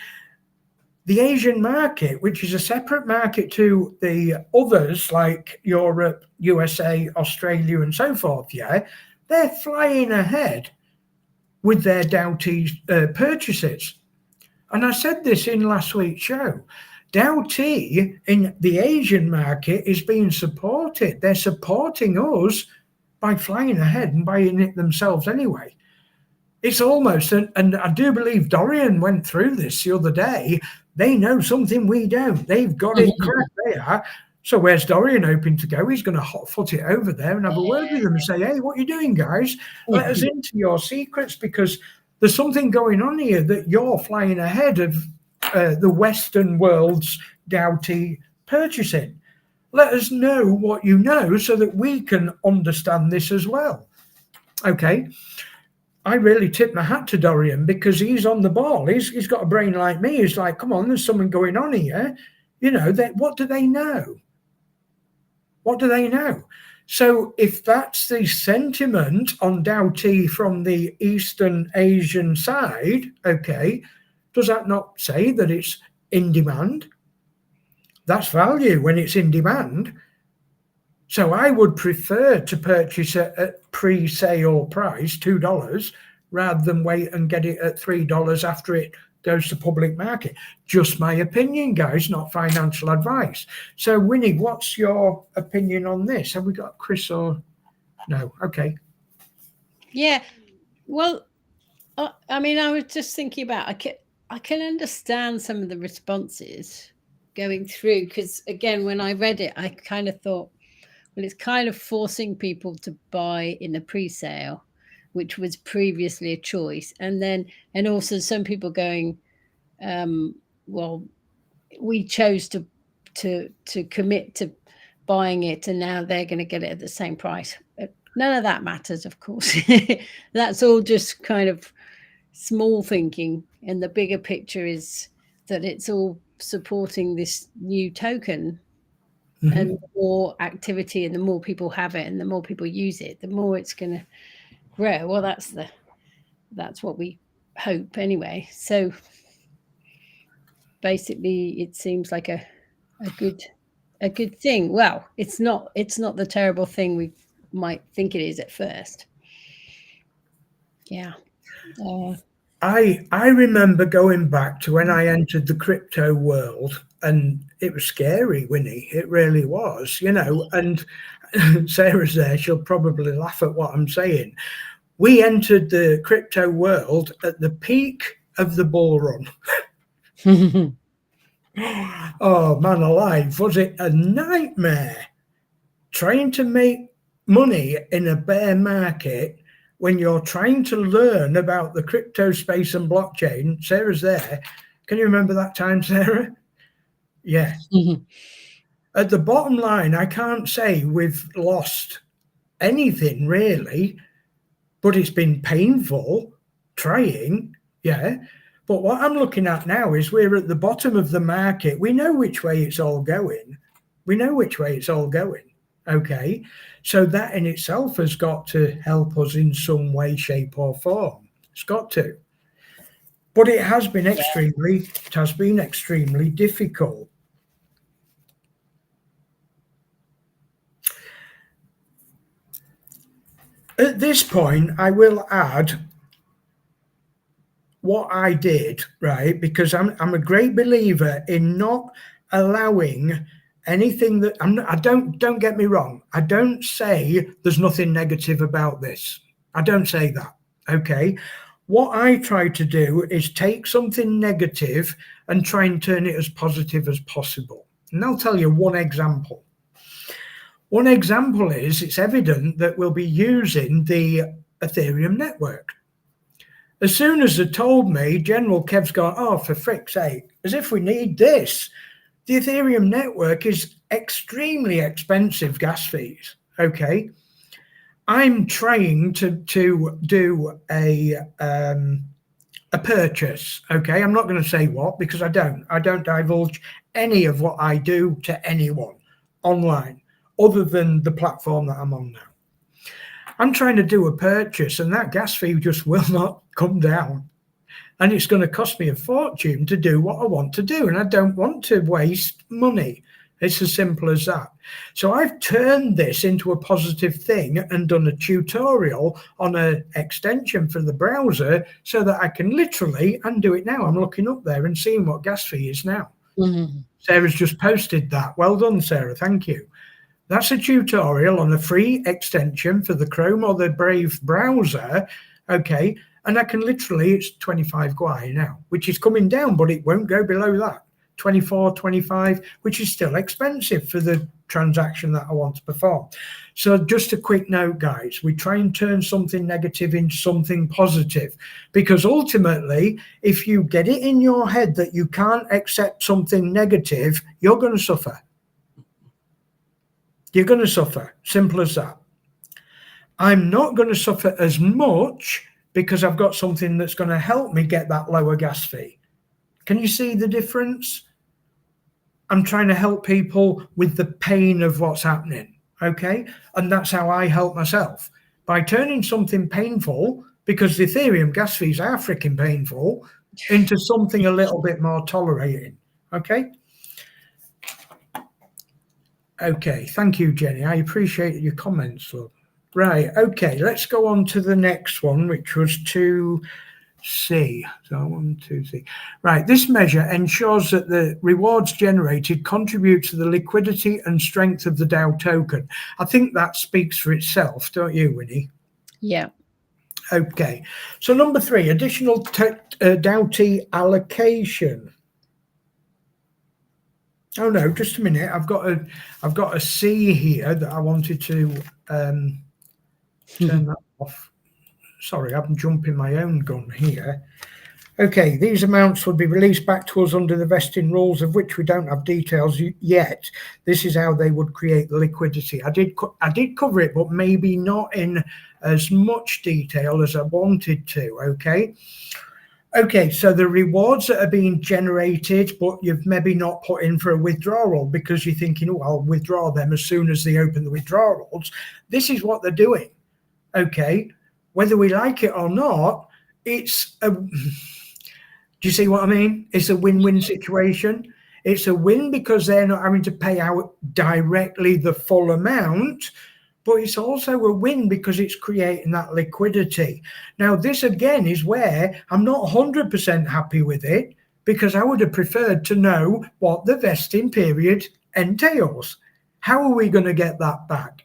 the Asian market, which is a separate market to the others like Europe, USA, Australia, and so forth, yeah, they're flying ahead with their Doughty purchases. And I said this in last week's show. Doughty in the Asian market is being supported. They're supporting us by flying ahead and buying it themselves anyway. It's almost, and I do believe Dorian went through this the other day, they know something we don't. They've got it correct there. So where's Dorian hoping to go? He's going to hot foot it over there and have a word with them and say, hey, what are you doing, guys? Let us into your secrets, because there's something going on here that you're flying ahead of the Western world's Doughty purchasing. Let us know what you know so that we can understand this as well. Okay. I really tip my hat to Dorian, because he's on the ball. He's got a brain like me. He's like, come on, there's something going on here. You know, what do they know? What do they know? So if that's the sentiment on Doughty from the Eastern Asian side, okay, does that not say that it's in demand? That's value when it's in demand. So I would prefer to purchase it at pre-sale price, $2, rather than wait and get it at $3 after it goes to public market. Just my opinion, guys, not financial advice. So Winnie, what's your opinion on this? Have we got Chris or no? Okay. Yeah. Well, I mean, I was just thinking about, I can understand some of the responses going through, because again, when I read it, I kind of thought, well, it's kind of forcing people to buy in the pre-sale, which was previously a choice. And also some people going, well, we chose to commit to buying it, and now they're going to get it at the same price. None of that matters, of course. That's all just kind of small thinking, and the bigger picture is that it's all supporting this new token. Mm-hmm. And the more activity and the more people have it and the more people use it, the more it's going to grow. Well, that's what we hope anyway. So basically it seems like a good thing. Well, it's not the terrible thing we might think it is at first. Yeah. I remember going back to when I entered the crypto world, and it was scary, Winnie. It really was, you know, and Sarah's there. She'll probably laugh at what I'm saying. We entered the crypto world at the peak of the bull run. Oh, man alive. Was it a nightmare trying to make money in a bear market when you're trying to learn about the crypto space and blockchain? Sarah's there. Can you remember that time, Sarah? Yeah. Mm-hmm. At the bottom line, I can't say we've lost anything really, but it's been painful trying. Yeah. But what I'm looking at now is we're at the bottom of the market. We know which way it's all going. Okay. So that in itself has got to help us in some way, shape or form. It's got to. But it has been extremely difficult. At this point, I will add what I did, right? Because I'm a great believer in not allowing anything that don't get me wrong. I don't say there's nothing negative about this. I don't say that. Okay. What I try to do is take something negative and try and turn it as positive as possible. And I'll tell you one example. One example is it's evident that we'll be using the Ethereum network. As soon as they told me, General Kev's gone, oh, for frick's sake, as if we need this. The Ethereum network is extremely expensive gas fees, okay? I'm trying to do a purchase, okay? I'm not going to say what, because I don't divulge any of what I do to anyone online other than the platform that I'm on now. I'm trying to do a purchase and that gas fee just will not come down. And it's going to cost me a fortune to do what I want to do. And I don't want to waste money. It's as simple as that. So I've turned this into a positive thing and done a tutorial on an extension for the browser so that I can literally undo it now. I'm looking up there and seeing what gas fee is now. Mm-hmm. Sarah's just posted that. Well done, Sarah. Thank you. That's a tutorial on a free extension for the Chrome or the Brave browser. Okay. And I can literally, it's 25 Gwai now, which is coming down, but it won't go below that. 24, 25, which is still expensive for the transaction that I want to perform. So just a quick note, guys, we try and turn something negative into something positive, because ultimately, if you get it in your head that you can't accept something negative, you're going to suffer. You're going to suffer. Simple as that. I'm not going to suffer as much because I've got something that's going to help me get that lower gas fee. Can you see the difference? I'm trying to help people with the pain of what's happening, okay? And that's how I help myself, by turning something painful, because the Ethereum gas fees are freaking painful, into something a little bit more tolerating, okay? Okay, thank you, Jenny. I appreciate your comments, love. Right, okay, let's go on to the next one, which was 2C. So 1, 2C. Right, this measure ensures that the rewards generated contribute to the liquidity and strength of the DAO token. I think that speaks for itself, don't you, Winnie? Yeah. Okay, so number 3, additional DAO T allocation. Oh no, just a minute. I've got a C here that I wanted to turn that off. Sorry, I'm jumping my own gun here. Okay, these amounts would be released back to us under the vesting rules, of which we don't have details yet. This is how they would create the liquidity. I did cover it, but maybe not in as much detail as I wanted to, okay? Okay, so the rewards that are being generated, but you've maybe not put in for a withdrawal because you're thinking, oh, I'll withdraw them as soon as they open the withdrawals. This is what they're doing, okay? Whether we like it or not, it's a... Do you see what I mean? It's a win-win situation. It's a win because they're not having to pay out directly the full amount, but it's also a win because it's creating that liquidity. Now, this again is where I'm not 100% happy with it, because I would have preferred to know what the vesting period entails. How are we going to get that back?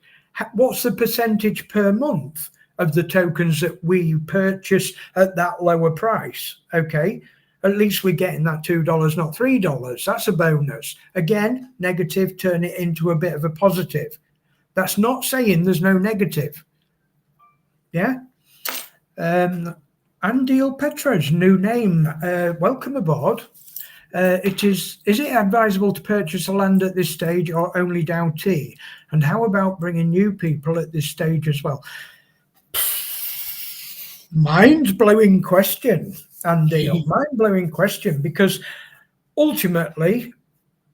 What's the percentage per month of the tokens that we purchase at that lower price? Okay. At least we're getting that $2, not $3. That's a bonus. Again, negative, turn it into a bit of a positive. That's not saying there's no negative. Yeah. Andil Petras, new name. Welcome aboard. Is it advisable to purchase a land at this stage or only DAO T? And how about bringing new people at this stage as well? Mind-blowing question, Andy. Mind-blowing question, because ultimately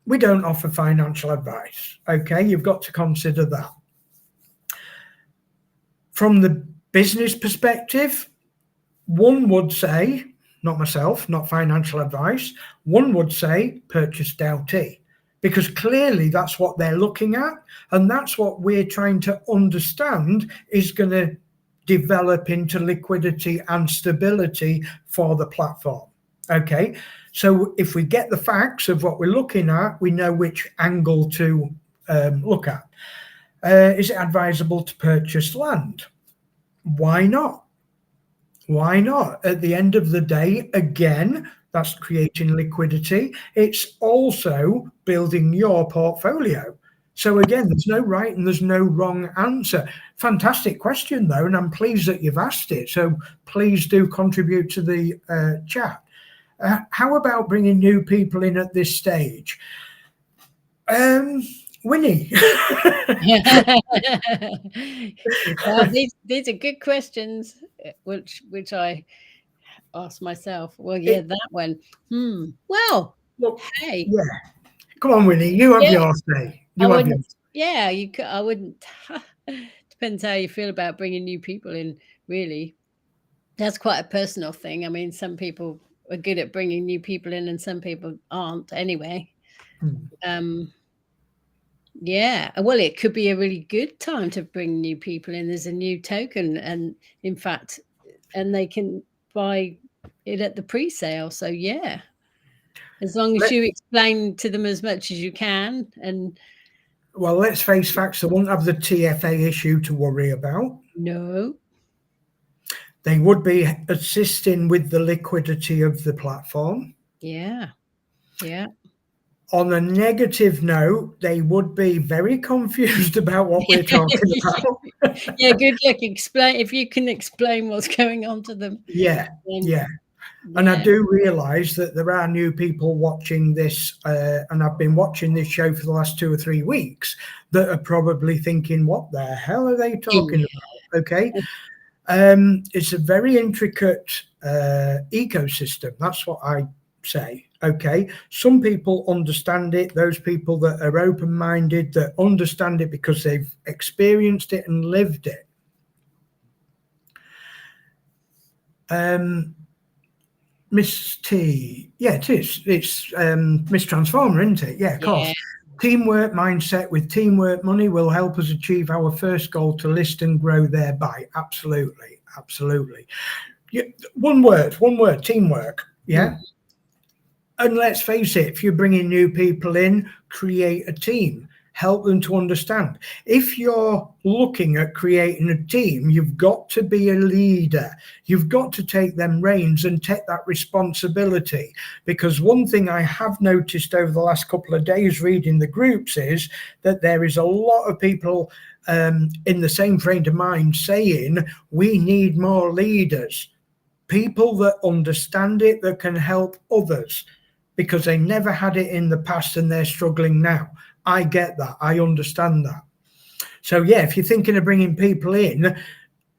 we don't offer financial advice. Okay, you've got to consider that. From the business perspective, one would say, not myself, not financial advice, one would say purchase DAO T, because clearly that's what they're looking at, and that's what we're trying to understand is going to develop into liquidity and stability for the platform. Okay, so if we get the facts of what we're looking at, we know which angle to look at. Is it advisable to purchase land? Why not? Why not? At the end of the day, again, that's creating liquidity. It's also building your portfolio. So again, there's no right and there's no wrong answer. Fantastic question, though, and I'm pleased that you've asked it. So please do contribute to the chat. How about bringing new people in at this stage? Winnie. Well, these are good questions, which I asked myself. Well, yeah, that one. Well, Look, hey, yeah. Come on, Winnie. You have your say. I wouldn't. Yeah, you could. I wouldn't. Depends how you feel about bringing new people in. Really, that's quite a personal thing. I mean, some people are good at bringing new people in, and some people aren't. Anyway. Yeah, well, it could be a really good time to bring new people in. There's a new token, and in fact, and they can buy it at the pre-sale. So yeah, as long as you explain to them as much as you can. And well, let's face facts. They won't have the TFA issue to worry about. No, they would be assisting with the liquidity of the platform. Yeah. on a negative note, they would be very confused about what we're talking about. Yeah, good luck. Explain if you can explain what's going on to them. Yeah. Yeah. And I do realise that there are new people watching this, and I've been watching this show for the last 2 or 3 weeks, that are probably thinking, what the hell are they talking about? Okay. It's a very intricate ecosystem. That's what I say. Okay. Some people understand it. Those people that are open-minded, that understand it because they've experienced it and lived it. Miss T, yeah, it is. It's Miss Transformer, isn't it? Yeah, of course. Teamwork mindset with teamwork money will help us achieve our first goal to list and grow thereby. Absolutely, absolutely. Yeah, one word, teamwork. Yeah. And let's face it, if you're bringing new people in, create a team. Help them to understand. If you're looking at creating a team, you've got to be a leader. You've got to take them reins and take that responsibility. Because one thing I have noticed over the last couple of days reading the groups is that there is a lot of people in the same frame of mind saying we need more leaders, people that understand it, that can help others, because they never had it in the past and they're struggling now. I get that. I understand that. So yeah, if you're thinking of bringing people in,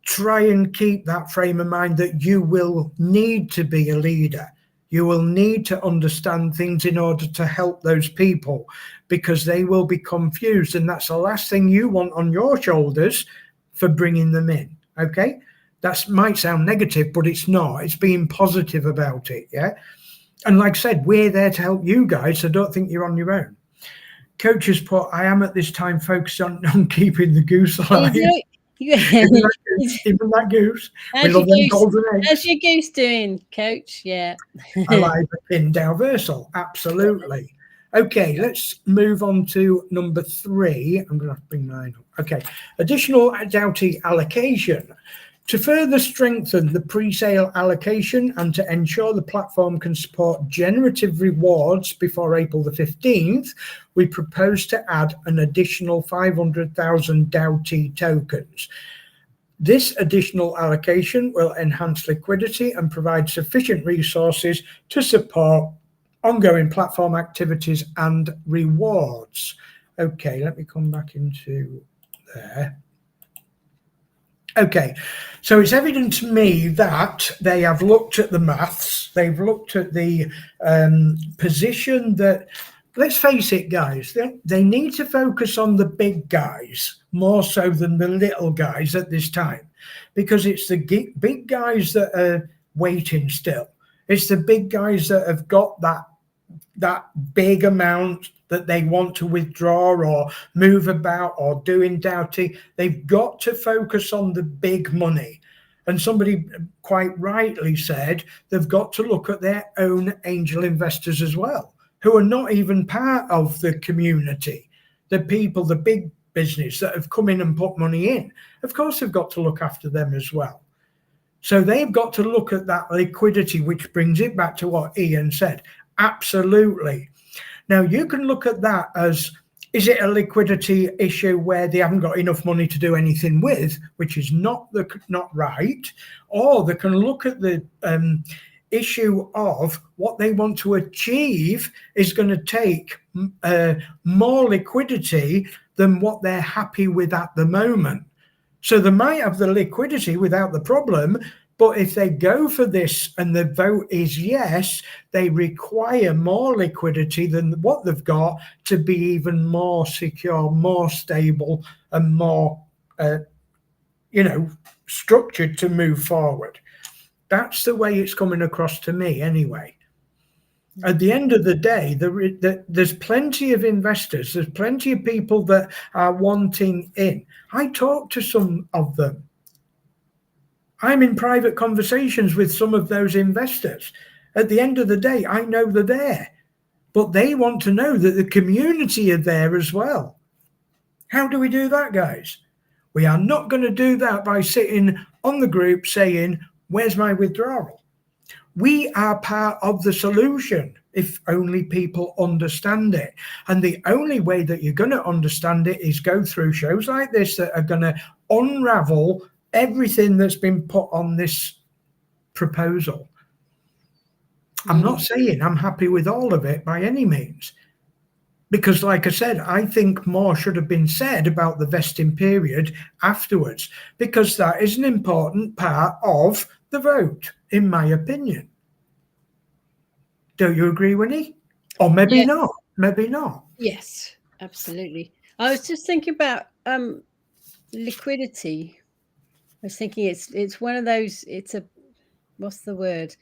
try and keep that frame of mind that you will need to be a leader. You will need to understand things in order to help those people, because they will be confused, and that's the last thing you want on your shoulders for bringing them in. Okay, that might sound negative, but it's not. It's being positive about it. Yeah. And like I said, we're there to help you guys, so don't think you're on your own. Coach has put, I am at this time focused on keeping the goose alive. Even that goose. We love them golden eggs. How's your goose doing, Coach? Yeah. Alive in Dalversal. Absolutely. Okay, let's move on to number 3. I'm going to have to bring mine up. Okay, additional Doughty allocation. To further strengthen the pre-sale allocation and to ensure the platform can support generative rewards before April the 15th, we propose to add an additional 500,000 Doughty tokens. This additional allocation will enhance liquidity and provide sufficient resources to support ongoing platform activities and rewards. Okay, let me come back into there. Okay, so it's evident to me that they have looked at the maths, they've looked at the position that, let's face it, guys, they need to focus on the big guys more so than the little guys at this time, because it's the big guys that are waiting still. It's the big guys that have got that big amount that they want to withdraw or move about or do in Doughty. They've got to focus on the big money. And somebody quite rightly said they've got to look at their own angel investors as well, who are not even part of the community. The people, the big business that have come in and put money in, of course they've got to look after them as well. So they've got to look at that liquidity, which brings it back to what Ian said. Absolutely. Now, you can look at that as, is it a liquidity issue where they haven't got enough money to do anything with, which is not right, or they can look at the issue of what they want to achieve is going to take more liquidity than what they're happy with at the moment. So they might have the liquidity without the problem, but if they go for this and the vote is yes, they require more liquidity than what they've got to be even more secure, more stable, and more, structured to move forward. That's the way it's coming across to me anyway. At the end of the day, there's plenty of investors, there's plenty of people that are wanting in. I talk to some of them. I'm in private conversations with some of those investors. At the end of the day, I know they're there, but they want to know that the community are there as well. How do we do that, guys? We are not going to do that by sitting on the group saying, where's my withdrawal? We are part of the solution if only people understand it. And the only way that you're going to understand it is go through shows like this that are going to unravel everything that's been put on this proposal. I'm not saying I'm happy with all of it by any means, because like I said, I think more should have been said about the vesting period afterwards, because that is an important part of the vote, in my opinion. Don't you agree, Winnie? Or maybe not. Maybe not. Yes, absolutely. I was just thinking about liquidity. I was thinking it's one of those. It's a what's the word?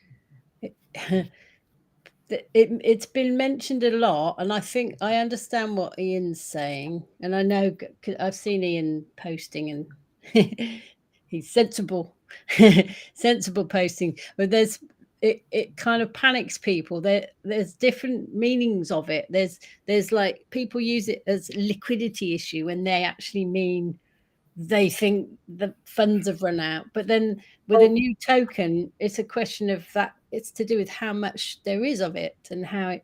It's been mentioned a lot, and I think I understand what Ian's saying, and I know I've seen Ian posting, and he's sensible, sensible posting. But it kind of panics people. There's different meanings of it. There's like people use it as liquidity issue when they actually mean they think the funds have run out. But then with a new token, it's a question of that. It's to do with how much there is of it and how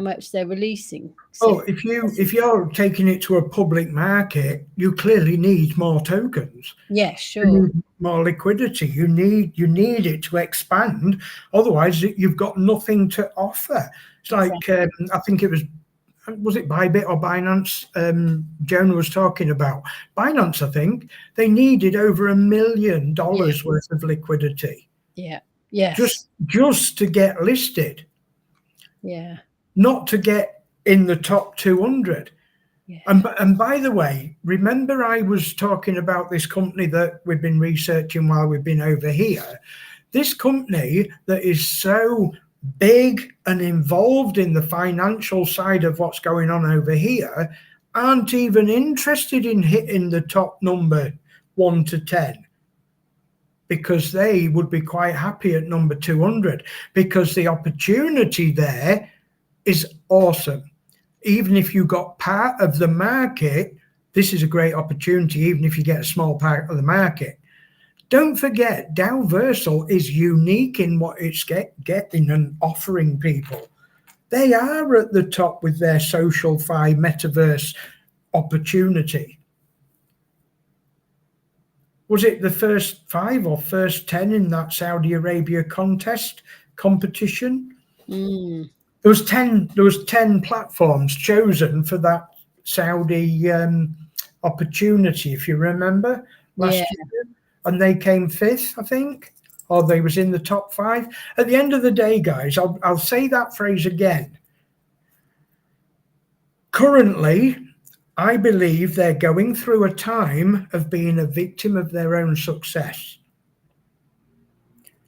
much they're releasing. So if you're taking it to a public market, you clearly need more tokens. yeah, sure. You need more liquidity. You need it to expand. Otherwise, you've got nothing to offer. It's like I think it was it Bybit or Binance? Jonah was talking about Binance. I think they needed over $1 million worth of liquidity. Yeah. Yes. Just to get listed. Yeah. Not to get in the top 200. Yeah. And by the way, remember I was talking about this company that we've been researching while we've been over here. This company that is so big and involved in the financial side of what's going on over here aren't even interested in hitting the top number 1 to 10, because they would be quite happy at number 200, because the opportunity there is awesome. Even if you got part of the market, this is a great opportunity, even if you get a small part of the market. Don't forget, Dalversal is unique in what it's getting and offering people. They are at the top with their SocialFi metaverse opportunity. Was it the first 5 or first 10 in that Saudi Arabia competition? There was 10 platforms chosen for that Saudi opportunity, if you remember, last year, and they came 5th, I think, or they was in the top 5. At the end of the day, guys, I'll say that phrase again. Currently, I believe they're going through a time of being a victim of their own success.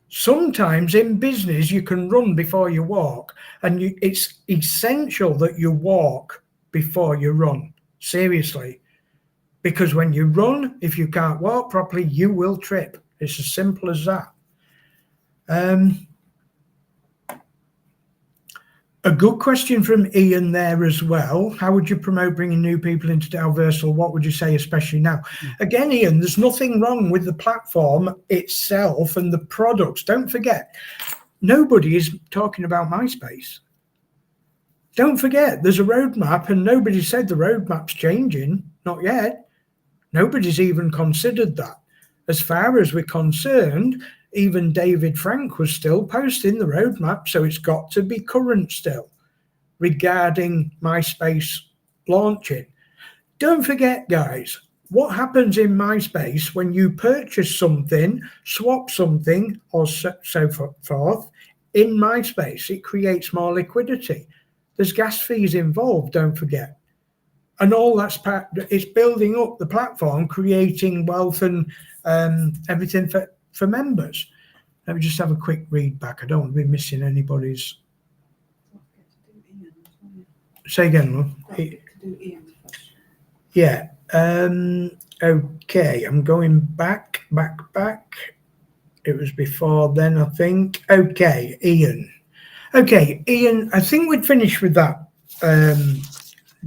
Sometimes in business, you can run before you walk, and it's essential that you walk before you run, seriously. Because when you run, if you can't walk properly, you will trip. It's as simple as that. A good question from Ian there as well. How would you promote bringing new people into Dalversal? What would you say, especially now? Again, Ian, there's nothing wrong with the platform itself and the products. Don't forget, nobody is talking about MySpace. Don't forget, there's a roadmap, and nobody said the roadmap's changing. Not yet. Nobody's even considered that. As far as we're concerned, even David Frank was still posting the roadmap, so it's got to be current still regarding MySpace launching. Don't forget, guys, what happens in MySpace when you purchase something, swap something, or so forth in MySpace? It creates more liquidity. There's gas fees involved, don't forget. And all that's part, it's building up the platform, creating wealth and everything for members. Let me just have a quick read back. I don't want to be missing anybody's. Say again, love. Yeah. Okay. I'm going back. It was before then, I think. Okay, Ian. Okay, Ian, I think we'd finish with that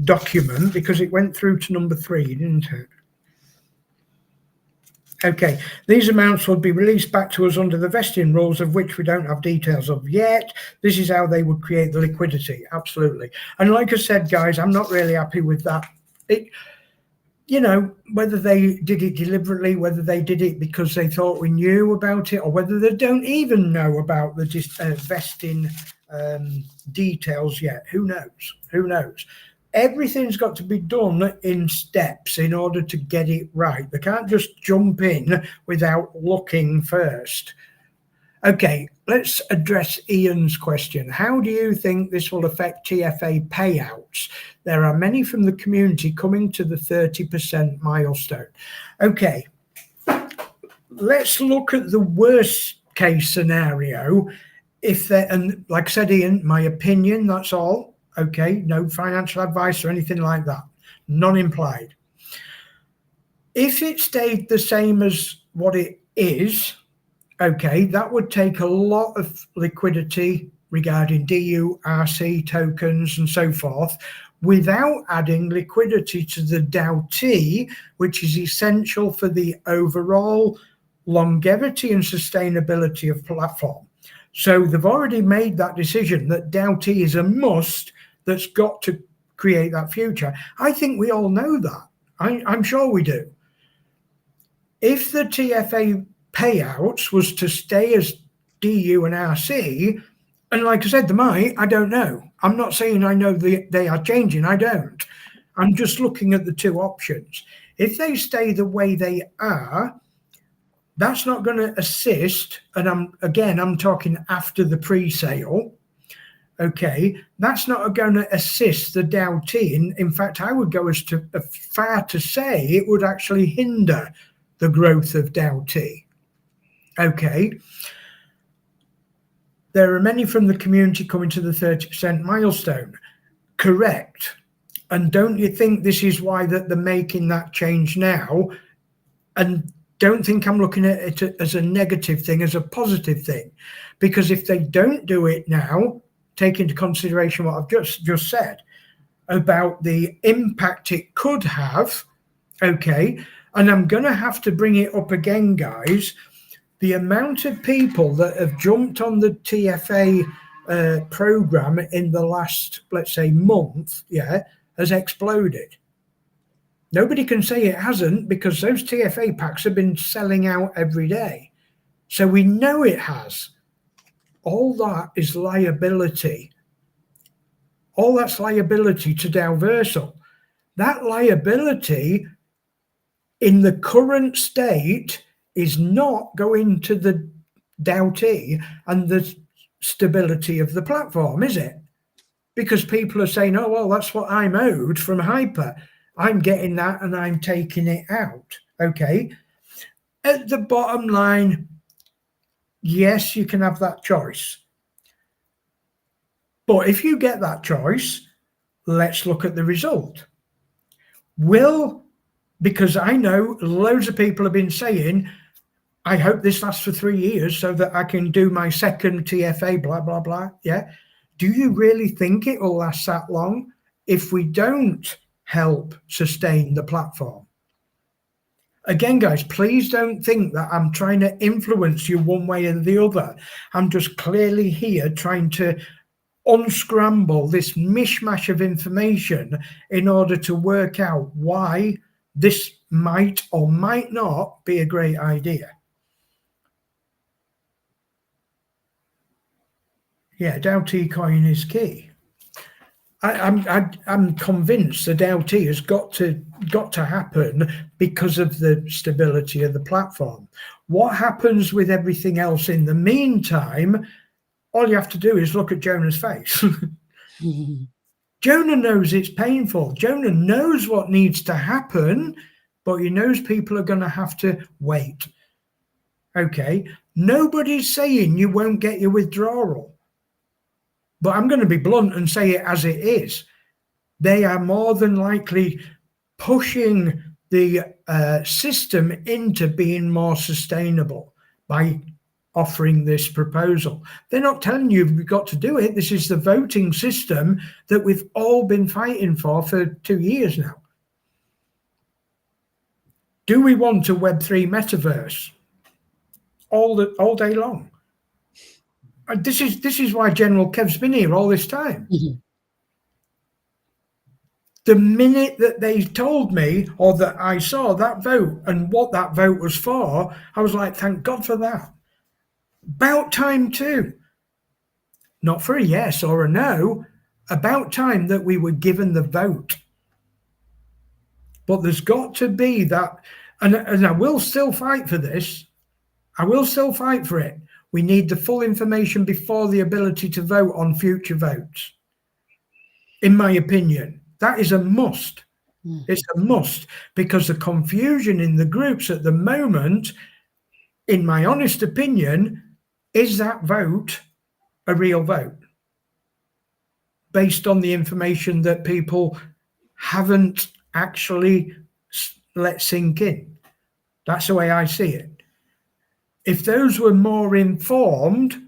document because it went through to number 3, didn't it? Okay, these amounts would be released back to us under the vesting rules, of which we don't have details of yet. This is how they would create the liquidity. Absolutely. And like I said, guys, I'm not really happy with that. You know, whether they did it deliberately, whether they did it because they thought we knew about it, or whether they don't even know about the vesting details yet. Who knows? Who knows? Everything's got to be done in steps in order to get it right. They can't just jump in without looking first. Okay, let's address Ian's question. How do you think this will affect TFA payouts? There are many from the community coming to the 30% milestone. Okay, let's look at the worst case scenario. If they, and like I said, Ian, my opinion, that's all. Okay, no financial advice or anything like that. None implied. If it stayed the same as what it is, okay, that would take a lot of liquidity regarding DU, RC tokens and so forth, without adding liquidity to the DAO-T, which is essential for the overall longevity and sustainability of platform. So they've already made that decision that DAO-T is a must that's got to create that future. I think we all know that. I'm sure we do. If the TFA payouts was to stay as DU and RC, and like I said, they might, I don't know. I'm not saying I know they are changing, I don't. I'm just looking at the two options. If they stay the way they are, that's not going to assist, and I'm talking after the pre-sale. Okay, that's not going to assist the DAO-T. In fact, I would go as far to say it would actually hinder the growth of DAO-T. Okay, there are many from the community coming to the 30% milestone. Correct. And don't you think this is why that they're making that change now? And don't think I'm looking at it as a negative thing, as a positive thing. Because if they don't do it now, take into consideration what I've just said about the impact it could have, okay? And I'm going to have to bring it up again, guys. The amount of people that have jumped on the TFA program in the last, let's say, month, has exploded. Nobody can say it hasn't, because those TFA packs have been selling out every day. So we know it has. All that is liability. All that's liability to Dalversal. That liability in the current state is not going to the DAO-T and the stability of the platform, is it? Because people are saying, oh, well, that's what I'm owed from Hyper. I'm getting that and I'm taking it out. Okay. At the bottom line, yes, you can have that choice. But if you get that choice, let's look at the result. Because I know loads of people have been saying, I hope this lasts for 3 years so that I can do my second TFA, blah, blah, blah. Yeah. Do you really think it will last that long if we don't help sustain the platform? Again, guys, please don't think that I'm trying to influence you one way or the other. I'm just clearly here trying to unscramble this mishmash of information in order to work out why this might or might not be a great idea. Yeah, DAO-T coin is key. I'm convinced the DAO-T has got to happen because of the stability of the platform. What happens with everything else in the meantime? All you have to do is look at Jonah's face. Jonah knows it's painful. Jonah knows what needs to happen, but he knows people are going to have to wait. Okay, nobody's saying you won't get your withdrawal. But I'm going to be blunt and say it as it is. They are more than likely pushing the system into being more sustainable by offering this proposal. They're not telling you you've got to do it. This is the voting system that we've all been fighting for 2 years now. Do we want a Web3 metaverse all day long? This is why General Kev's been here all this time. The minute that they told me, or that I saw that vote and what that vote was for, I was like, thank God for that. About time too. Not for a yes or a no, about time that we were given the vote. But there's got to be that, and I will still fight for this. I will still fight for it. We need the full information before the ability to vote on future votes. In my opinion, that is a must. It's a must, because the confusion in the groups at the moment, in my honest opinion, is that vote a real vote based on the information that people haven't actually let sink in. That's the way I see it. If those were more informed,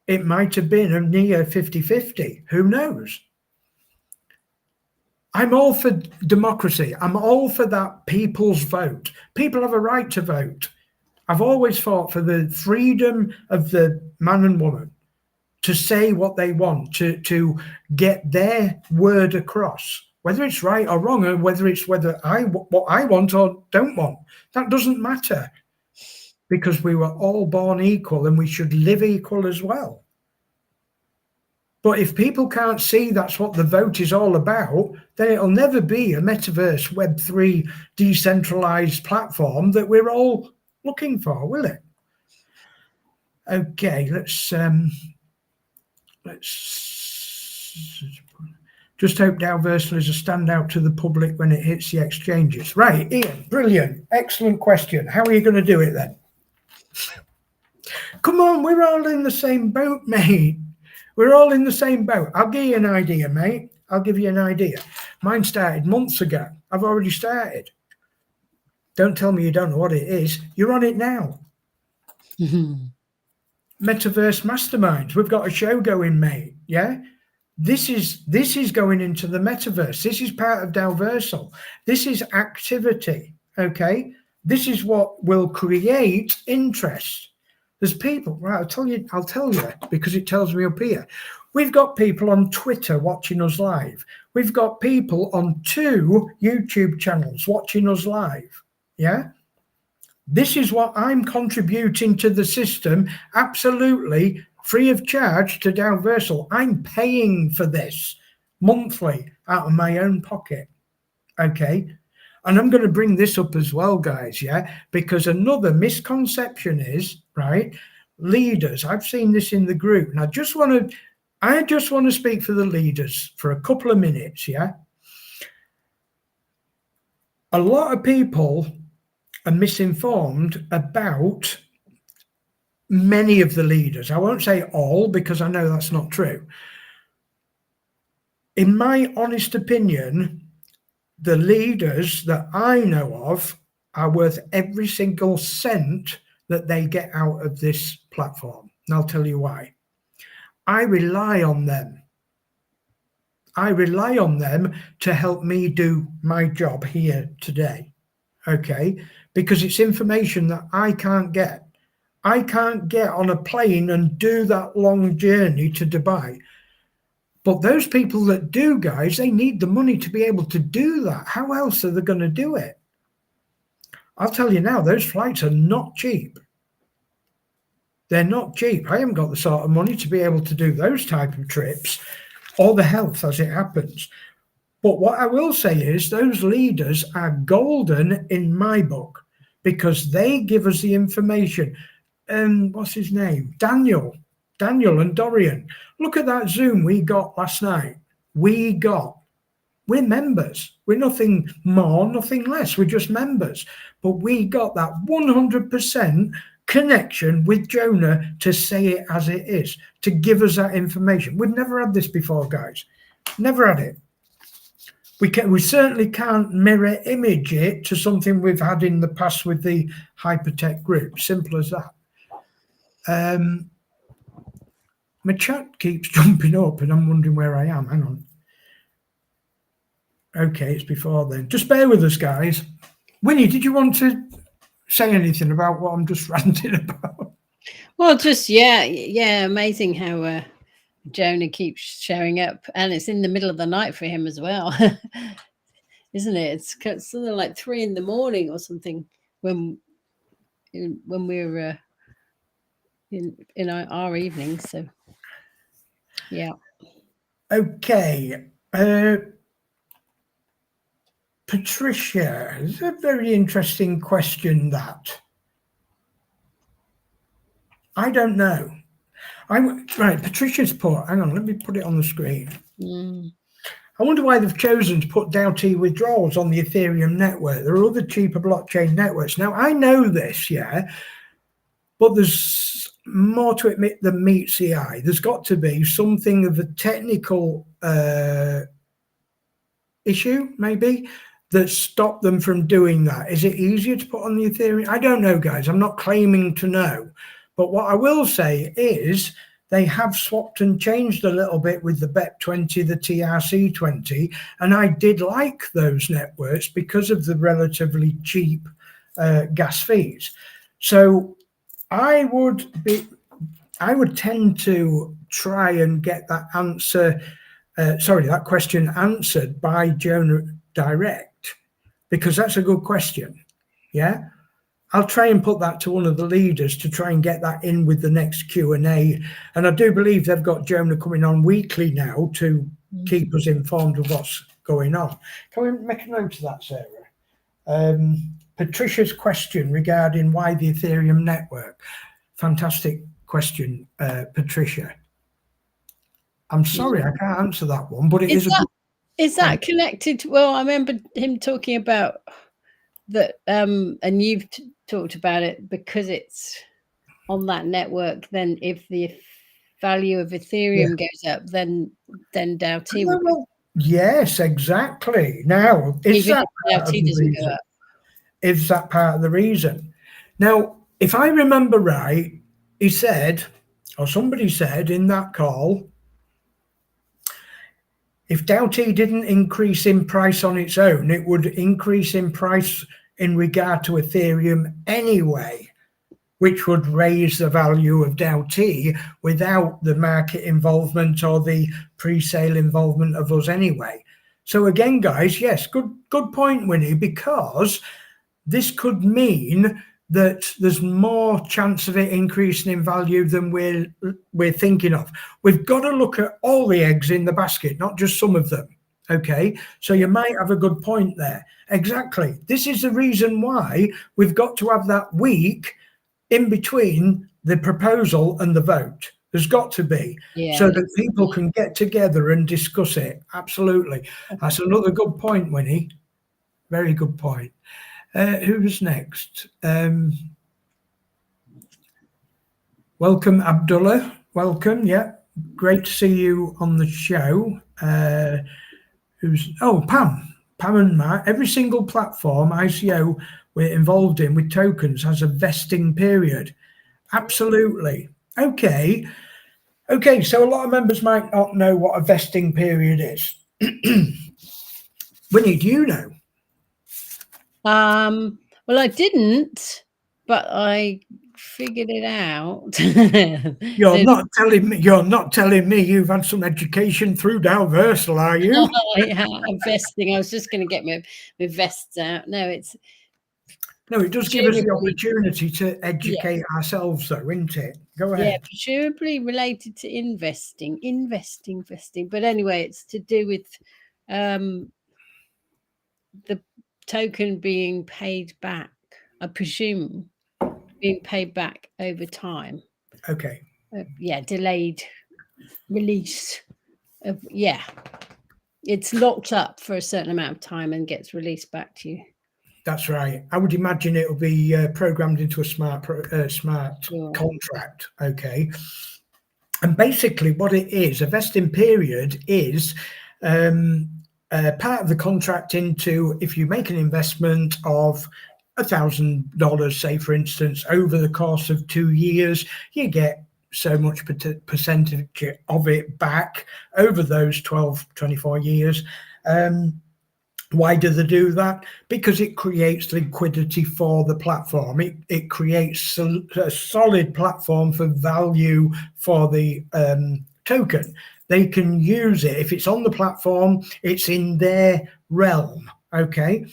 it might have been a near 50-50. Who knows? I'm all for democracy. I'm all for that people's vote. People have a right to vote. I've always fought for the freedom of the man and woman to say what they want, to get their word across, whether it's right or wrong, or whether it's what I want or don't want. That doesn't matter, because we were all born equal and we should live equal as well. But if people can't see that's what the vote is all about, then it'll never be a metaverse Web3 decentralized platform that we're all looking for, will it? Okay, let's just hope Dalversal is a standout to the public when it hits the exchanges. Right, Ian, brilliant, excellent question. How are you going to do it then? Come on, we're all in the same boat, mate. We're all in the same boat. I'll give you an idea, mate. I'll give you an idea. Mine started months ago. I've already started. Don't tell me you don't know what it is. You're on it now. Metaverse Masterminds. We've got a show going, mate. Yeah? This is going into the metaverse. This is part of Dalversal. This is activity, okay? This is what will create interest. There's people, right, I'll tell you, because it tells me up here. We've got people on Twitter watching us live. We've got people on 2 YouTube channels watching us live, yeah? This is what I'm contributing to the system, absolutely free of charge to Dalversal. I'm paying for this monthly out of my own pocket, okay? And I'm going to bring this up as well, guys, yeah? Because another misconception is, right, leaders, I've seen this in the group, and I just want to speak for the leaders for a couple of minutes, yeah? A lot of people are misinformed about many of the leaders. I won't say all, because I know that's not true. In my honest opinion, the leaders that I know of are worth every single cent that they get out of this platform. And I'll tell you why. I rely on them. I rely on them to help me do my job here today, okay? Because it's information that I can't get. I can't get on a plane and do that long journey to Dubai. But those people that do, guys, they need the money to be able to do that. How else are they going to do it? I'll tell you now, those flights are not cheap. They're not cheap. I haven't got the sort of money to be able to do those type of trips, or the health as it happens. But what I will say is those leaders are golden in my book, because they give us the information. What's his name? Daniel and Dorian. Look at that Zoom we got last night. We're members. We're nothing more, nothing less. We're just members. But we got that 100% connection with Jonah to say it as it is, to give us that information. We've never had this before, guys. Never had it. We certainly can't mirror image it to something we've had in the past with the hypertech group. Simple as that. My chat keeps jumping up and I'm wondering where I am. Hang on. Okay, it's before then. Just bear with us, guys. Winnie, did you want to say anything about what I'm just ranting about? Well, just amazing how Jonah keeps showing up, and it's in the middle of the night for him as well, isn't it? It's something like 3 in the morning or something when we're in our evenings. So yeah. Okay. Patricia, it's a very interesting question that. I don't know. Right, Patricia's put, hang on, let me put it on the screen. I wonder why they've chosen to put DAO-T withdrawals on the Ethereum network. There are other cheaper blockchain networks. Now, I know this, yeah, but there's more to it than meets the eye. There's got to be something of a technical issue, maybe, that stopped them from doing that. Is it easier to put on the Ethereum? I don't know, guys. I'm not claiming to know. But what I will say is they have swapped and changed a little bit with the BEP20, the TRC20, and I did like those networks because of the relatively cheap gas fees. So I would tend to try and get that answer, that question answered by Jonah direct, because that's a good question. Yeah. I'll try and put that to one of the leaders to try and get that in with the next Q&A. And I do believe they've got Jonah coming on weekly now to keep us informed of what's going on. Can we make a note of that, Sarah? Patricia's question regarding why the Ethereum network. Fantastic question, Patricia. I'm sorry, I can't answer that one, but is that connected? Well, I remember him talking about that, and you've talked about it because it's on that network. Then, if the value of Ethereum goes up, then DAO-T will. Well, yes, exactly. Now, is that part of the reason? Is that part of the reason? Now, if I remember right, he said, or somebody said in that call, if DAO-T didn't increase in price on its own, it would increase in price in regard to Ethereum anyway, which would raise the value of DAO-T without the market involvement or the pre-sale involvement of us anyway. So again, guys, yes, good point, Winnie, because this could mean that there's more chance of it increasing in value than we're thinking of. We've got to look at all the eggs in the basket, not just some of them. Okay, so you might have a good point there. Exactly. This is the reason why we've got to have that week in between the proposal and the vote. There's got to be, so that people can get together and discuss it. Absolutely. That's another good point, Winnie. Very good point. Who's next? Welcome, Abdullah. Welcome. Yeah, great to see you on the show. Pam and Matt. Every single platform ICO we're involved in with tokens has a vesting period. Absolutely. Okay. So a lot of members might not know what a vesting period is. Winnie, do you know? Well, I didn't, but I figured it out. You're not telling me you've had some education through Dalversal, are you? Yeah, investing. I was just going to get my vests out. No, it does give us the opportunity to educate ourselves, though, isn't it? Go ahead. Yeah, presumably related to investing. But anyway, it's to do with the token being paid back. I presume being paid back over time. Okay. Delayed release. It's locked up for a certain amount of time and gets released back to you. That's right. I would imagine it will be programmed into a smart contract. Okay. And basically what it is, a vesting period is part of the contract into, if you make an investment of $1,000, say, for instance, over the course of 2 years, you get so much percentage of it back over those 12, 24 years. Why do they do that? Because it creates liquidity for the platform. It creates a solid platform for value for the token. They can use it. If it's on the platform, it's in their realm, okay?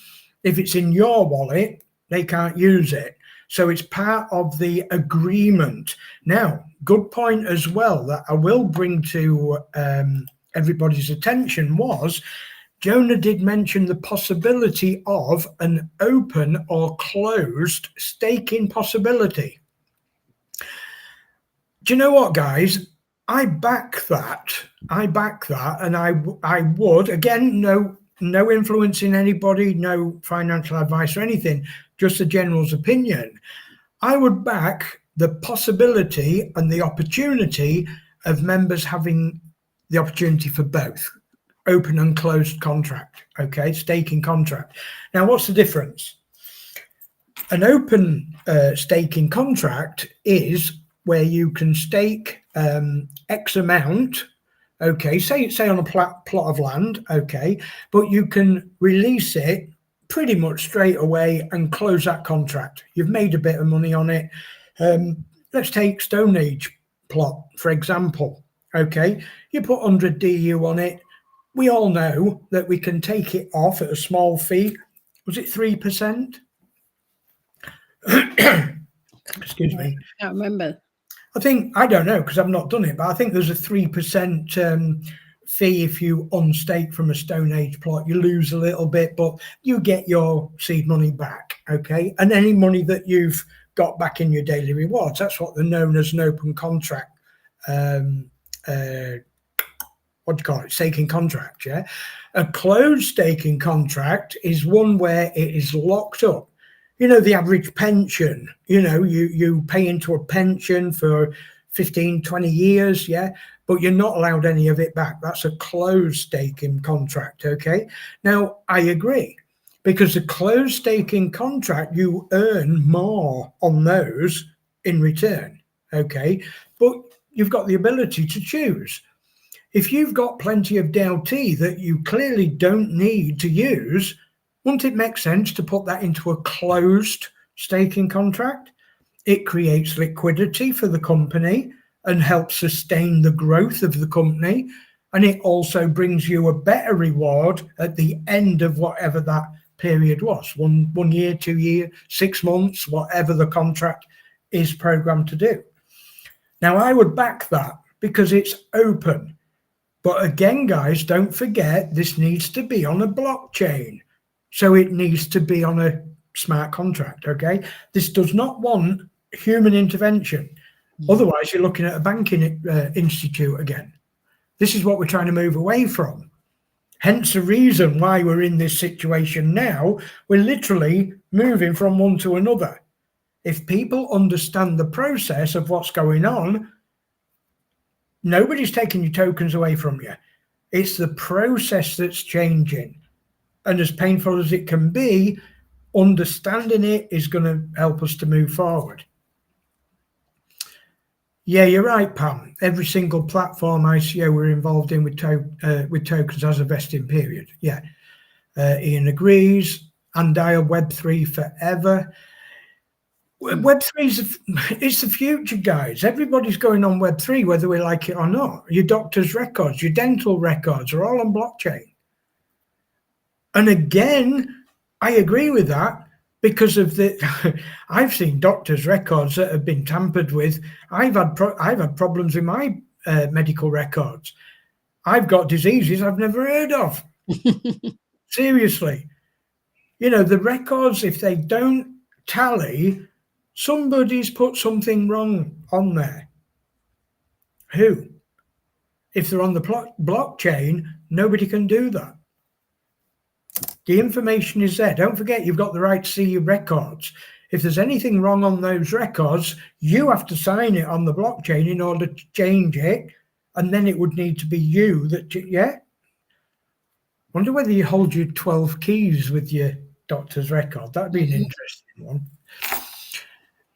If it's in your wallet, they can't use it. So it's part of the agreement. Now, good point as well that I will bring to everybody's attention was, Jonah did mention the possibility of an open or closed staking possibility. Do you know what, guys? I back that. And I would, again, no influencing anybody, no financial advice or anything, just a general's opinion. I would back the possibility and the opportunity of members having the opportunity for both. Open and closed contract, okay, staking contract. Now, what's the difference? An open staking contract is where you can stake X amount, okay, say on a plot of land, okay, but you can release it pretty much straight away and close that contract. You've made a bit of money on it. Let's take Stone Age plot, for example, okay, you put 100 DU on it. We all know that we can take it off at a small fee. Was it 3%? Excuse me. I can't remember. I don't know because I've not done it, but I think there's a 3% fee if you unstake from a Stone Age plot. You lose a little bit, but you get your seed money back, okay? And any money that you've got back in your daily rewards, that's what they're known as an open contract. What do you call it? Staking contract, yeah? A closed staking contract is one where it is locked up. You know, the average pension, you know, you pay into a pension for 15, 20 years, yeah? But you're not allowed any of it back. That's a closed staking contract, okay? Now, I agree, because a closed staking contract, you earn more on those in return, okay? But you've got the ability to choose. If you've got plenty of DLT that you clearly don't need to use, wouldn't it make sense to put that into a closed staking contract? It creates liquidity for the company and helps sustain the growth of the company. And it also brings you a better reward at the end of whatever that period was, one year, 2 years, 6 months, whatever the contract is programmed to do. Now, I would back that because it's open. But again, guys, don't forget, this needs to be on a blockchain. So it needs to be on a smart contract, okay? This does not want human intervention. Otherwise, you're looking at a banking institute again. This is what we're trying to move away from. Hence the reason why we're in this situation now. We're literally moving from one to another. If people understand the process of what's going on, nobody's taking your tokens away from you. It's the process that's changing. And as painful as it can be, understanding it is going to help us to move forward. Yeah, you're right, Pam. Every single platform ICO we're involved in with tokens has a vesting period. Yeah. Ian agrees. Undial Web3 forever. Web3 it's the future, guys. Everybody's going on Web3, whether we like it or not. Your doctor's records, your dental records are all on blockchain. And again, I agree with that because of the. I've seen doctors' records that have been tampered with. I've had problems with my medical records. I've got diseases I've never heard of. Seriously, you know, the records, if they don't tally, somebody's put something wrong on there. Who? If they're on the blockchain, nobody can do that. The information is there. Don't forget, you've got the right to see your records. If there's anything wrong on those records, you have to sign it on the blockchain in order to change it. And then it would need to be you that, yeah? Wonder whether you hold your 12 keys with your doctor's record. That'd be an interesting one.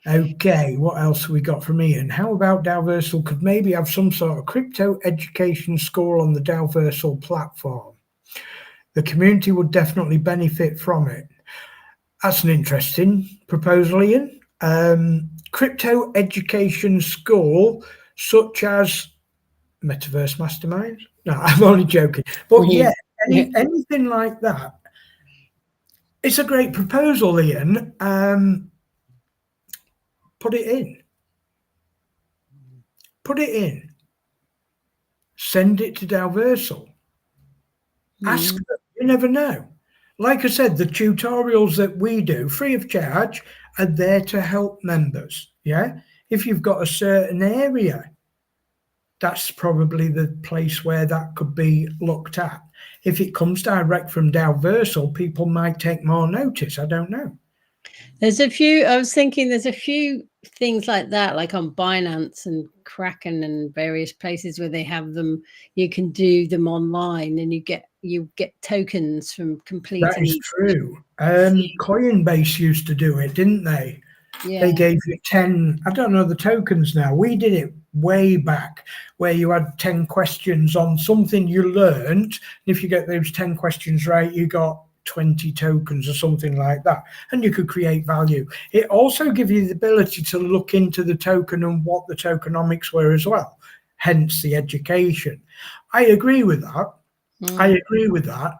Okay, what else have we got from Ian? How about Dalversal could maybe have some sort of crypto education school on the Dalversal platform? The community would definitely benefit from it. That's an interesting proposal, Ian. Crypto education school, such as Metaverse Masterminds. No, I'm only joking. But yeah, anything like that. It's a great proposal, Ian. Put it in. Put it in. Send it to Dalversal. Ask them. You never know. Like I said, the tutorials that we do, free of charge, are there to help members. Yeah. If you've got a certain area, that's probably the place where that could be looked at. If it comes direct from Dalversal, people might take more notice. I don't know. There's a few, I was thinking there's a few things like that, like on Binance and Kraken and various places where they have them, you can do them online and you get tokens from completing. That is true. Coinbase used to do it, didn't they? Yeah. They gave you 10, I don't know the tokens now. We did it way back where you had 10 questions on something you learned. If you get those 10 questions right, you got 20 tokens or something like that, and you could create value. It also gives you the ability to look into the token and what the tokenomics were as well, hence the education. I agree with that. I agree with that.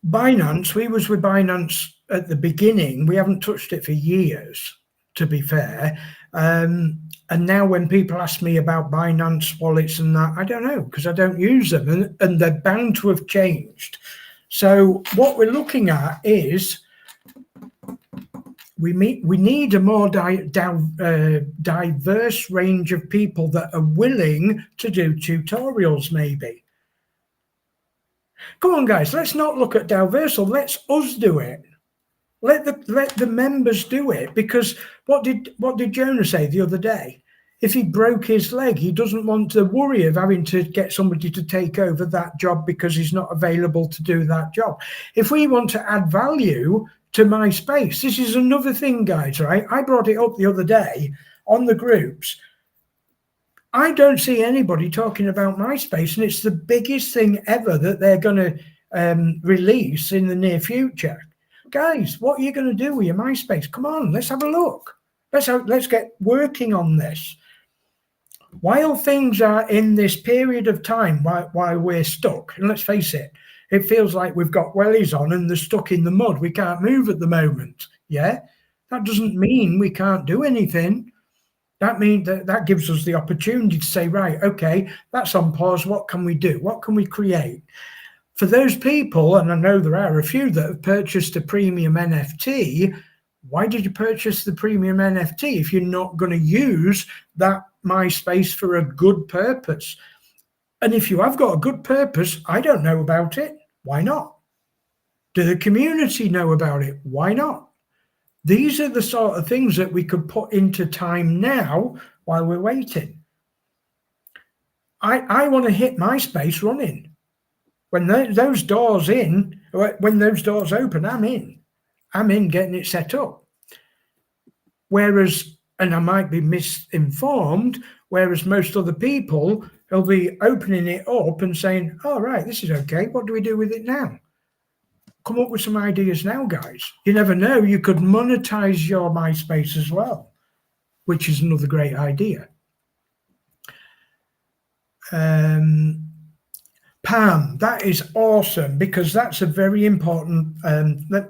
Binance, we was with Binance at the beginning. We haven't touched it for years, to be fair. And now when people ask me about Binance wallets and that, I don't know, because I don't use them, and they're bound to have changed. So what we're looking at is we need a more diverse range of people that are willing to do tutorials, maybe. Come on, guys, let's not look at Dalversal. Let's us do it. Let the members do it, because what did Jonah say the other day? If he broke his leg, he doesn't want to worry of having to get somebody to take over that job because he's not available to do that job. If we want to add value to my space, this is another thing, guys, right? I brought it up the other day on the groups. I don't see anybody talking about MySpace, and it's the biggest thing ever that they're going to release in the near future. Guys, what are you going to do with your MySpace? Come on, let's have a look. Let's get working on this. While things are in this period of time, while we're stuck, and let's face it, it feels like we've got wellies on and they're stuck in the mud. We can't move at the moment. Yeah, that doesn't mean we can't do anything. That means that gives us the opportunity to say, right, okay, that's on pause. What can we do? What can we create? For those people, and I know there are a few that have purchased a premium NFT, why did you purchase the premium NFT if you're not going to use that MySpace for a good purpose? And if you have got a good purpose, I don't know about it. Why not? Do the community know about it? Why not? These are the sort of things that we could put into time now while we're waiting. I want to hit MySpace running. When those doors open, I'm in. I'm in getting it set up. Whereas, and I might be misinformed, whereas most other people will be opening it up and saying, oh, right, this is okay. What do we do with it now? Come up with some ideas now, guys. You never know. You could monetize your MySpace as well, which is another great idea. Pam, that is awesome, because that's a very important, let's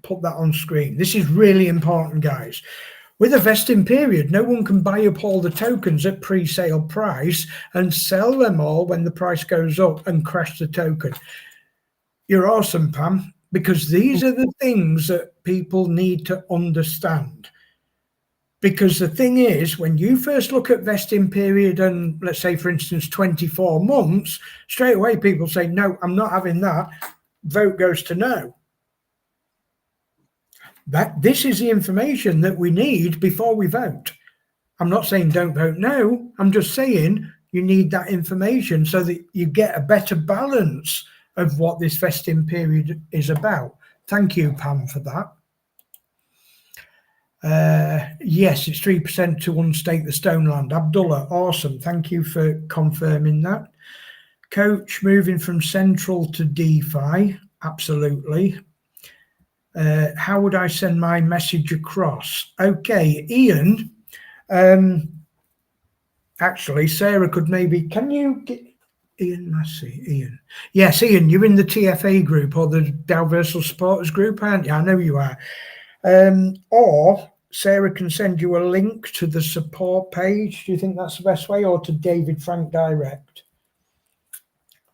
put that on screen. This is really important, guys. With a vesting period, no one can buy up all the tokens at pre-sale price and sell them all when the price goes up and crash the token. You're awesome, Pam, because these are the things that people need to understand. Because the thing is, when you first look at vesting period and let's say, for instance, 24 months, straight away people say, no, I'm not having that. Vote goes to no. This is the information that we need before we vote. I'm not saying don't vote no. I'm just saying you need that information so that you get a better balance of what this vesting period is about. Thank you, Pam, for that. Yes, it's 3% to unstake the stone land. Abdullah, awesome. Thank you for confirming that. Coach moving from Central to DeFi. Absolutely. How would I send my message across? Okay, Ian. Actually, Sarah could maybe. Can you get Ian Massey? Ian. Yes, Ian. You're in the TFA group or the Dalversal Supporters group, aren't you? I know you are. Or Sarah can send you a link to the support page. Do you think that's the best way, or to David Frank direct?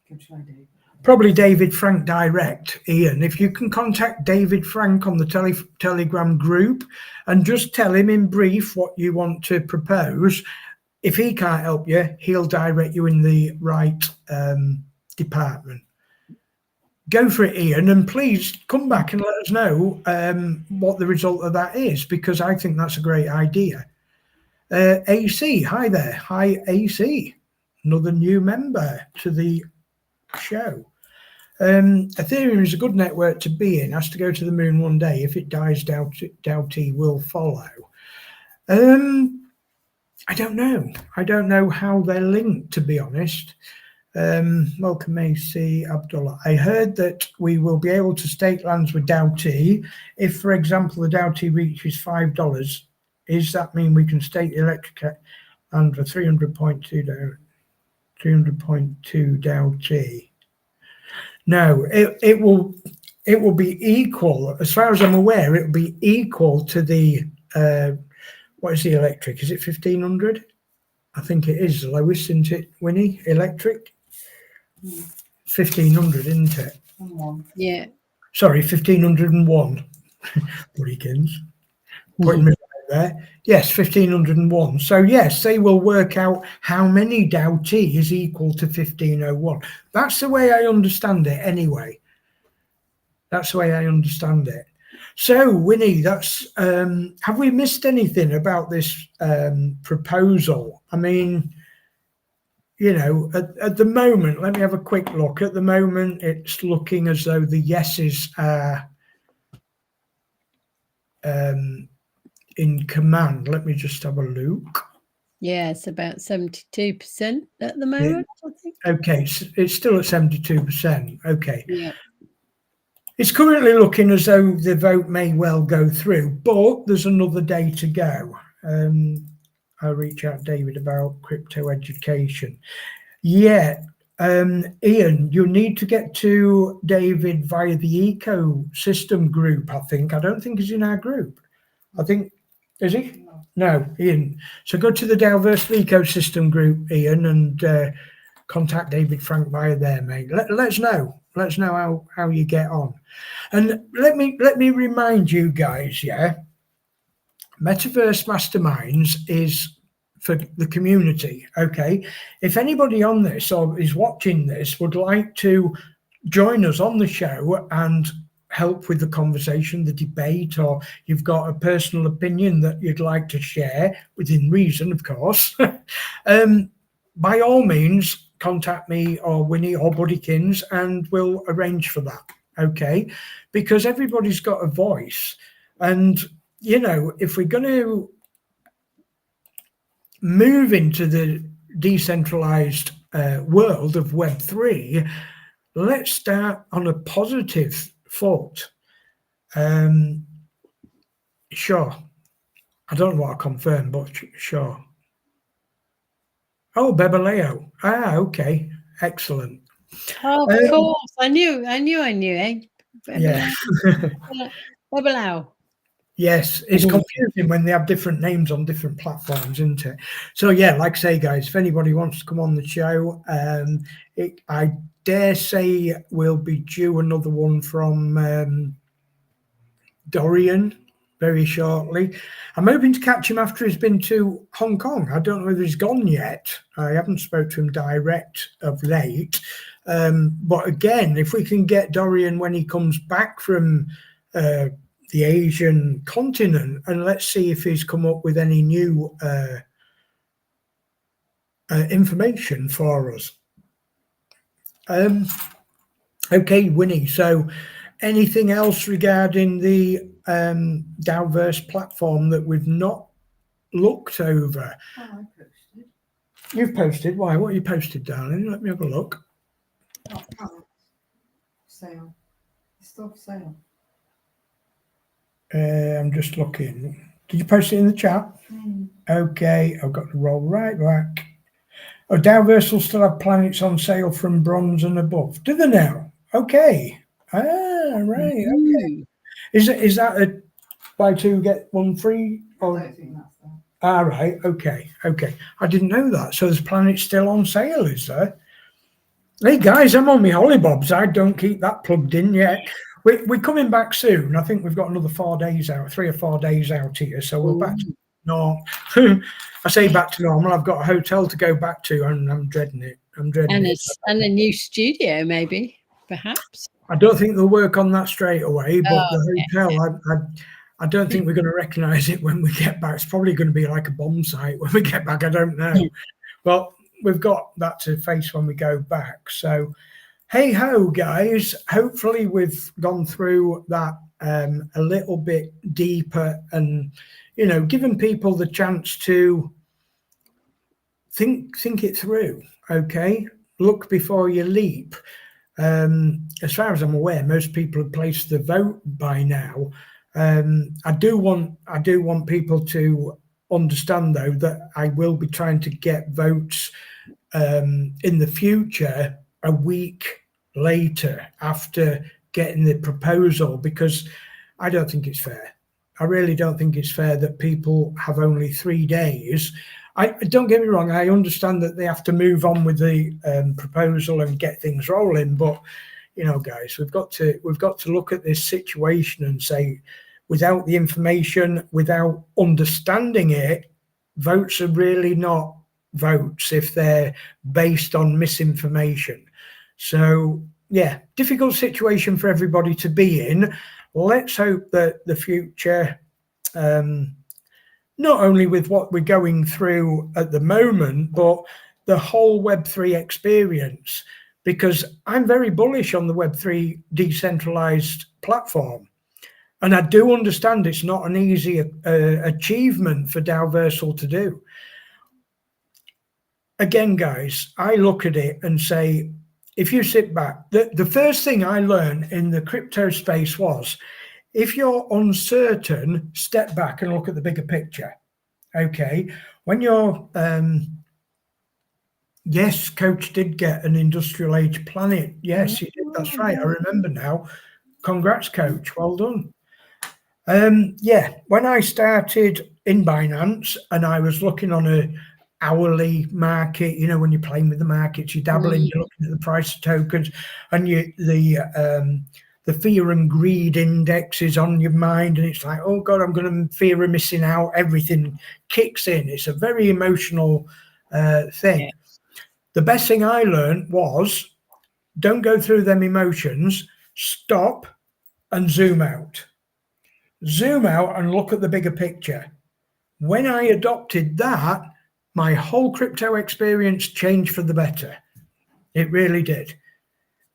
Can try David. Probably David Frank direct, Ian. If you can contact David Frank on the Telegram group and just tell him in brief what you want to propose. If he can't help you, he'll direct you in the right department. Go for it, Ian, and please come back and let us know what the result of that is, because I think that's a great idea. AC, hi there. Hi, AC. Another new member to the show. Ethereum is a good network to be in. Has to go to the moon one day. If it dies, DAO T will follow. I don't know. I don't know how they're linked, to be honest. Welcome, AC Abdullah. I heard that we will be able to stake lands with DAO T. If, for example, the DAO T reaches $5, does that mean we can stake the electric land for 300.2 DAO T? No, it will be equal, as far as I'm aware. It will be equal to the what is the electric? Is it 1500? I think it is the lowest, isn't it, Winnie? Electric? 1500, isn't it? Yeah. Sorry, 1501. Bullykins. Putting me right there. Yes, 1501. So yes, they will work out how many DAO T is equal to 1501. That's the way I understand it anyway. That's the way I understand it. So, Winnie, that's have we missed anything about this proposal? I mean, you know, at the moment, let me have a quick look. At the moment, it's looking as though the yeses are in command. Let me just have a look. Yeah, it's about 72% at the moment, I think. Okay, so it's still at 72%. Okay. Yeah. It's currently looking as though the vote may well go through, but there's another day to go. I'll reach out to David about crypto education. Yeah, Ian, you need to get to David via the ecosystem group, I think. I don't think he's in our group. I think, is he? No, Ian. So go to the Dalversal ecosystem group, Ian, and contact David Frank via there, mate. Let's know. Let's know how you get on. And let me remind you guys, yeah, Metaverse Masterminds is for the community. Okay, if anybody on this or is watching this would like to join us on the show and help with the conversation, the debate, or you've got a personal opinion that you'd like to share within reason, of course, by all means, contact me or Winnie or Buddykins and we'll arrange for that. Okay, because everybody's got a voice, and you know, if we're going to move into the decentralized world of Web3, let's start on a positive foot. Sure. I don't know what I confirm, but sure. Oh, Bebaleo. Ah, okay. Excellent. Oh, of course. I knew, eh? Yeah. Bebalao. Yes, it's confusing when they have different names on different platforms, isn't it? So yeah, like I say, guys, if anybody wants to come on the show, I dare say we'll be due another one from Dorian very shortly. I'm hoping to catch him after he's been to Hong Kong. I don't know whether he's gone yet. I haven't spoke to him direct of late. But again, if we can get Dorian when he comes back from the Asian continent, and let's see if he's come up with any new information for us. Okay, Winnie, so anything else regarding the Dalverse platform that we've not looked over? Oh, I posted. You've posted? Why? What you posted, darling? Let me have a look. Oh, oh, sale. It's still for sale. I'm just looking. Did you post it in the chat? Okay, I've got to roll right back. Oh, Dowverse will still have planets on sale from bronze and above. Do they now? Okay. Ah, right. Okay. Is that a buy two get one free? I Or don't think that's there. ah, right. Okay. Okay. I didn't know that. So there's planets still on sale, is there? Hey guys, I'm on my hollybobs. I don't keep that plugged in yet. We're coming back soon. I think we've got another 4 days out, 3 or 4 days out here. So we're back to normal. I say back to normal. I've got a hotel to go back to, and I'm dreading it. I'm dreading it. And a new studio, maybe, perhaps. I don't think they'll work on that straight away, but Oh, the hotel, I don't think we're going to recognise it when we get back. It's probably going to be like a bomb site when we get back. I don't know. But we've got that to face when we go back. So, hey ho, guys. Hopefully, we've gone through that a little bit deeper and, given people the chance to think it through. Okay, look before you leap. As far as I'm aware, most people have placed the vote by now. I do want people to understand, though, that I will be trying to get votes in the future a week later after getting the proposal, because I don't think it's fair. I really don't think it's fair that people have only 3 days. Don't get me wrong, I understand that they have to move on with the proposal and get things rolling, but guys, we've got to look at this situation and say, without the information, without understanding it, votes are really not votes if they're based on misinformation. So yeah, difficult situation for everybody to be in. Let's hope that the future, not only with what we're going through at the moment, but the whole Web3 experience, because I'm very bullish on the Web3 decentralized platform. And I do understand it's not an easy achievement for Dowversal to do. Again, guys, I look at it and say, if you sit back, the first thing I learned in the crypto space was, if you're uncertain, step back and look at the bigger picture. Okay, when you're, yes, Coach did get an industrial age planet. Yes, he did. That's right. I remember now. Congrats, Coach. Well done. Yeah, when I started in Binance and I was looking on a hourly market, when you're playing with the markets, you're dabbling, you're looking at the price of tokens, and the fear and greed index is on your mind, and it's like, oh God, I'm going to fear of missing out. Everything kicks in. It's a very emotional thing. Yeah. The best thing I learned was, don't go through them emotions, stop and zoom out. Zoom out and look at the bigger picture. When I adopted that, my whole crypto experience changed for the better. It really did.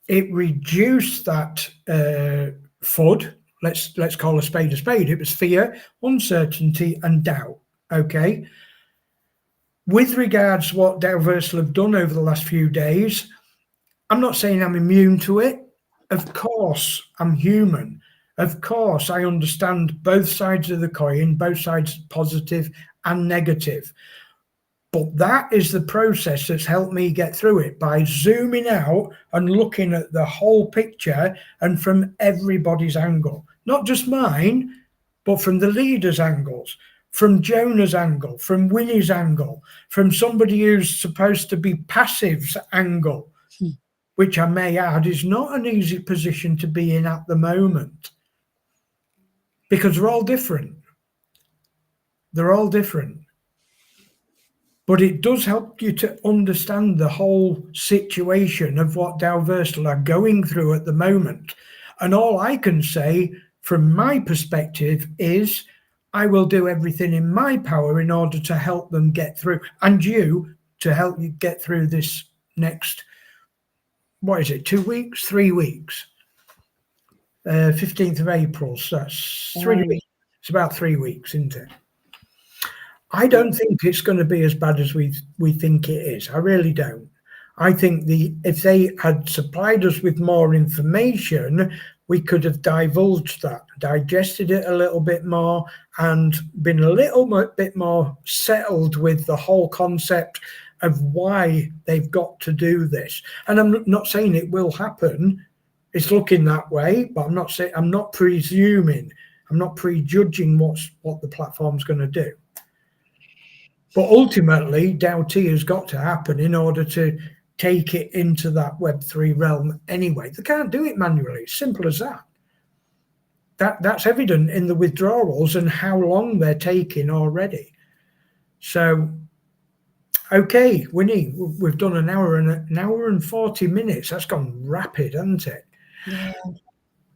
It reduced that FUD. Let's call a spade a spade. It was fear, uncertainty, and doubt. Okay. With regards to what Dowversal have done over the last few days, I'm not saying I'm immune to it. Of course, I'm human. Of course, I understand both sides of the coin, both sides positive and negative. But that is the process that's helped me get through it, by zooming out and looking at the whole picture and from everybody's angle. Not just mine, but from the leaders' angles, from Jonah's angle, from Winnie's angle, from somebody who's supposed to be passive's angle, which I may add is not an easy position to be in at the moment, because they're all different. They're all different. But it does help you to understand the whole situation of what Dowversal are going through at the moment. And all I can say from my perspective is, I will do everything in my power in order to help them get through, and you to help you get through this next, what is it, 2 weeks, 3 weeks? 15th of April, so that's 3 weeks. It's about 3 weeks, isn't it? I don't think it's going to be as bad as we think it is. I really don't. I think if they had supplied us with more information, we could have divulged that, digested it a little bit more, and been a little bit more settled with the whole concept of why they've got to do this. And I'm not saying it will happen. It's looking that way, but I'm not presuming, I'm not prejudging what the platform's going to do. But ultimately, DAO-T has got to happen in order to take it into that Web3 realm anyway. They can't do it manually. It's simple as that. That's evident in the withdrawals and how long they're taking already. So, okay, Winnie, we've done an hour and 40 minutes. That's gone rapid, hasn't it? Yeah.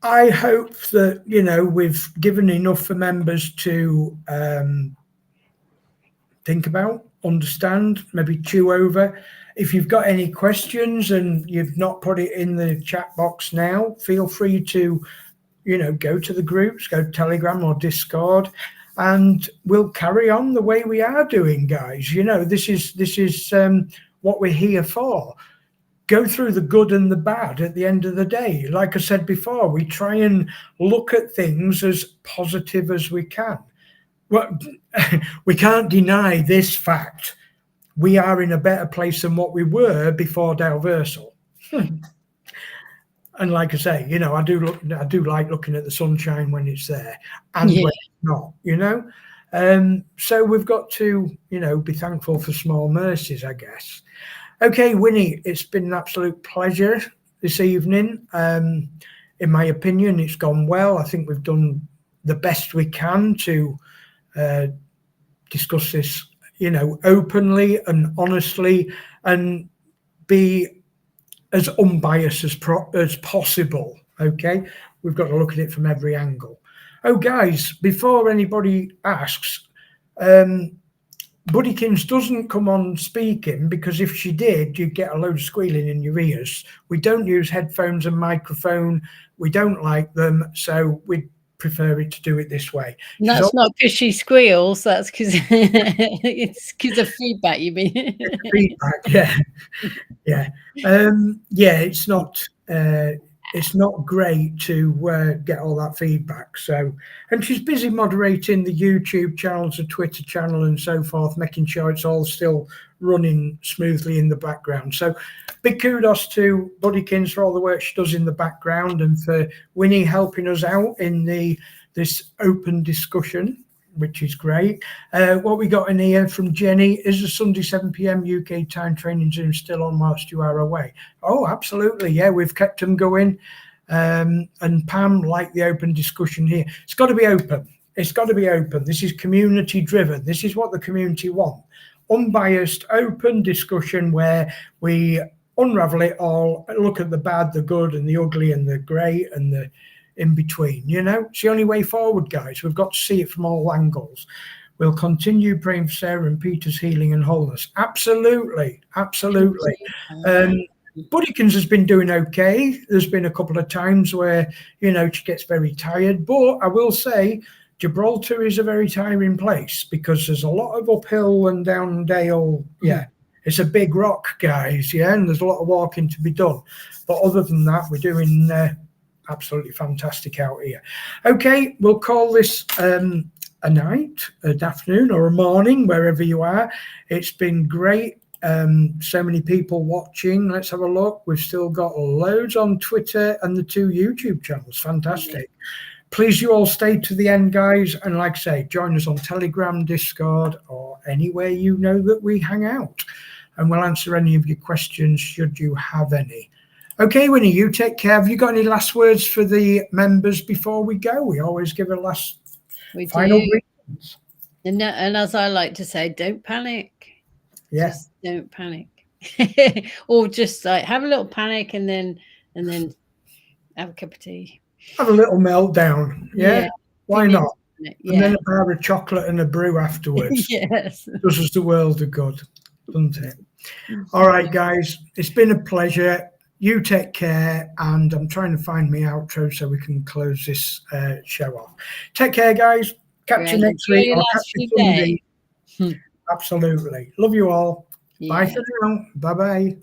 I hope that, we've given enough for members to think about, understand, maybe chew over. If you've got any questions and you've not put it in the chat box now, feel free to, go to the groups, go to Telegram or Discord, and we'll carry on the way we are doing, guys. This is what we're here for. Go through the good and the bad at the end of the day. Like I said before, we try and look at things as positive as we can. Well, we can't deny this fact. We are in a better place than what we were before Dalversal. And like I say, I do like looking at the sunshine when it's there and when it's not, So we've got to, be thankful for small mercies, I guess. Okay, Winnie, it's been an absolute pleasure this evening. In my opinion, it's gone well. I think we've done the best we can to discuss this, openly and honestly, and be as unbiased as possible. Okay, we've got to look at it from every angle. Oh, guys, before anybody asks, Buddykins doesn't come on speaking, because if she did, you'd get a load of squealing in your ears. We don't use headphones and microphone. We don't like them, so we prefer it to do it this way. That's not because she squeals. That's because it's because of feedback. You mean feedback? Yeah. It's not great to get all that feedback. So, and she's busy moderating the YouTube channels, the Twitter channel, and so forth, making sure it's all still running smoothly in the background. So, big kudos to Buddykins for all the work she does in the background, and for Winnie helping us out in this open discussion, which is great. What we got in here from Jenny is the Sunday 7 p.m. UK time training Zoom still on whilst you are away. Oh, absolutely. Yeah, we've kept them going. And Pam liked the open discussion here. It's got to be open. It's got to be open. This is community driven. This is what the community want. Unbiased, open discussion where we unravel it all, look at the bad, the good, and the ugly, and the great, and the in between. It's the only way forward, guys. We've got to see it from all angles. We'll continue praying for Sarah and Peter's healing and wholeness. Absolutely. Buddykins has been doing okay. There's been a couple of times where she gets very tired, but I will say Gibraltar is a very tiring place because there's a lot of uphill and down dale. It's a big rock, guys, and there's a lot of walking to be done, but other than that, we're doing absolutely fantastic out here. Okay, we'll call this a night, an afternoon, or a morning, wherever you are. It's been great. So many people watching. Let's have a look. We've still got loads on Twitter and the 2 YouTube channels. Fantastic. Please, you all stay to the end, guys. And like I say, join us on Telegram, Discord, or anywhere that we hang out. And we'll answer any of your questions should you have any. Okay, Winnie, you take care. Have you got any last words for the members before we go? We always give a last final greetings. And as I like to say, don't panic. Yeah. Just don't panic. Or just like have a little panic and then have a cup of tea. Have a little meltdown. Yeah. Why not? Yeah. And then a bar of chocolate and a brew afterwards. Yes. Does us the world of good, doesn't it? All right, guys. It's been a pleasure. You take care, and I'm trying to find my outro so we can close this show off. Take care, guys. Catch you next week. Or catch you Sunday. Absolutely. Love you all. Bye for now. Bye-bye.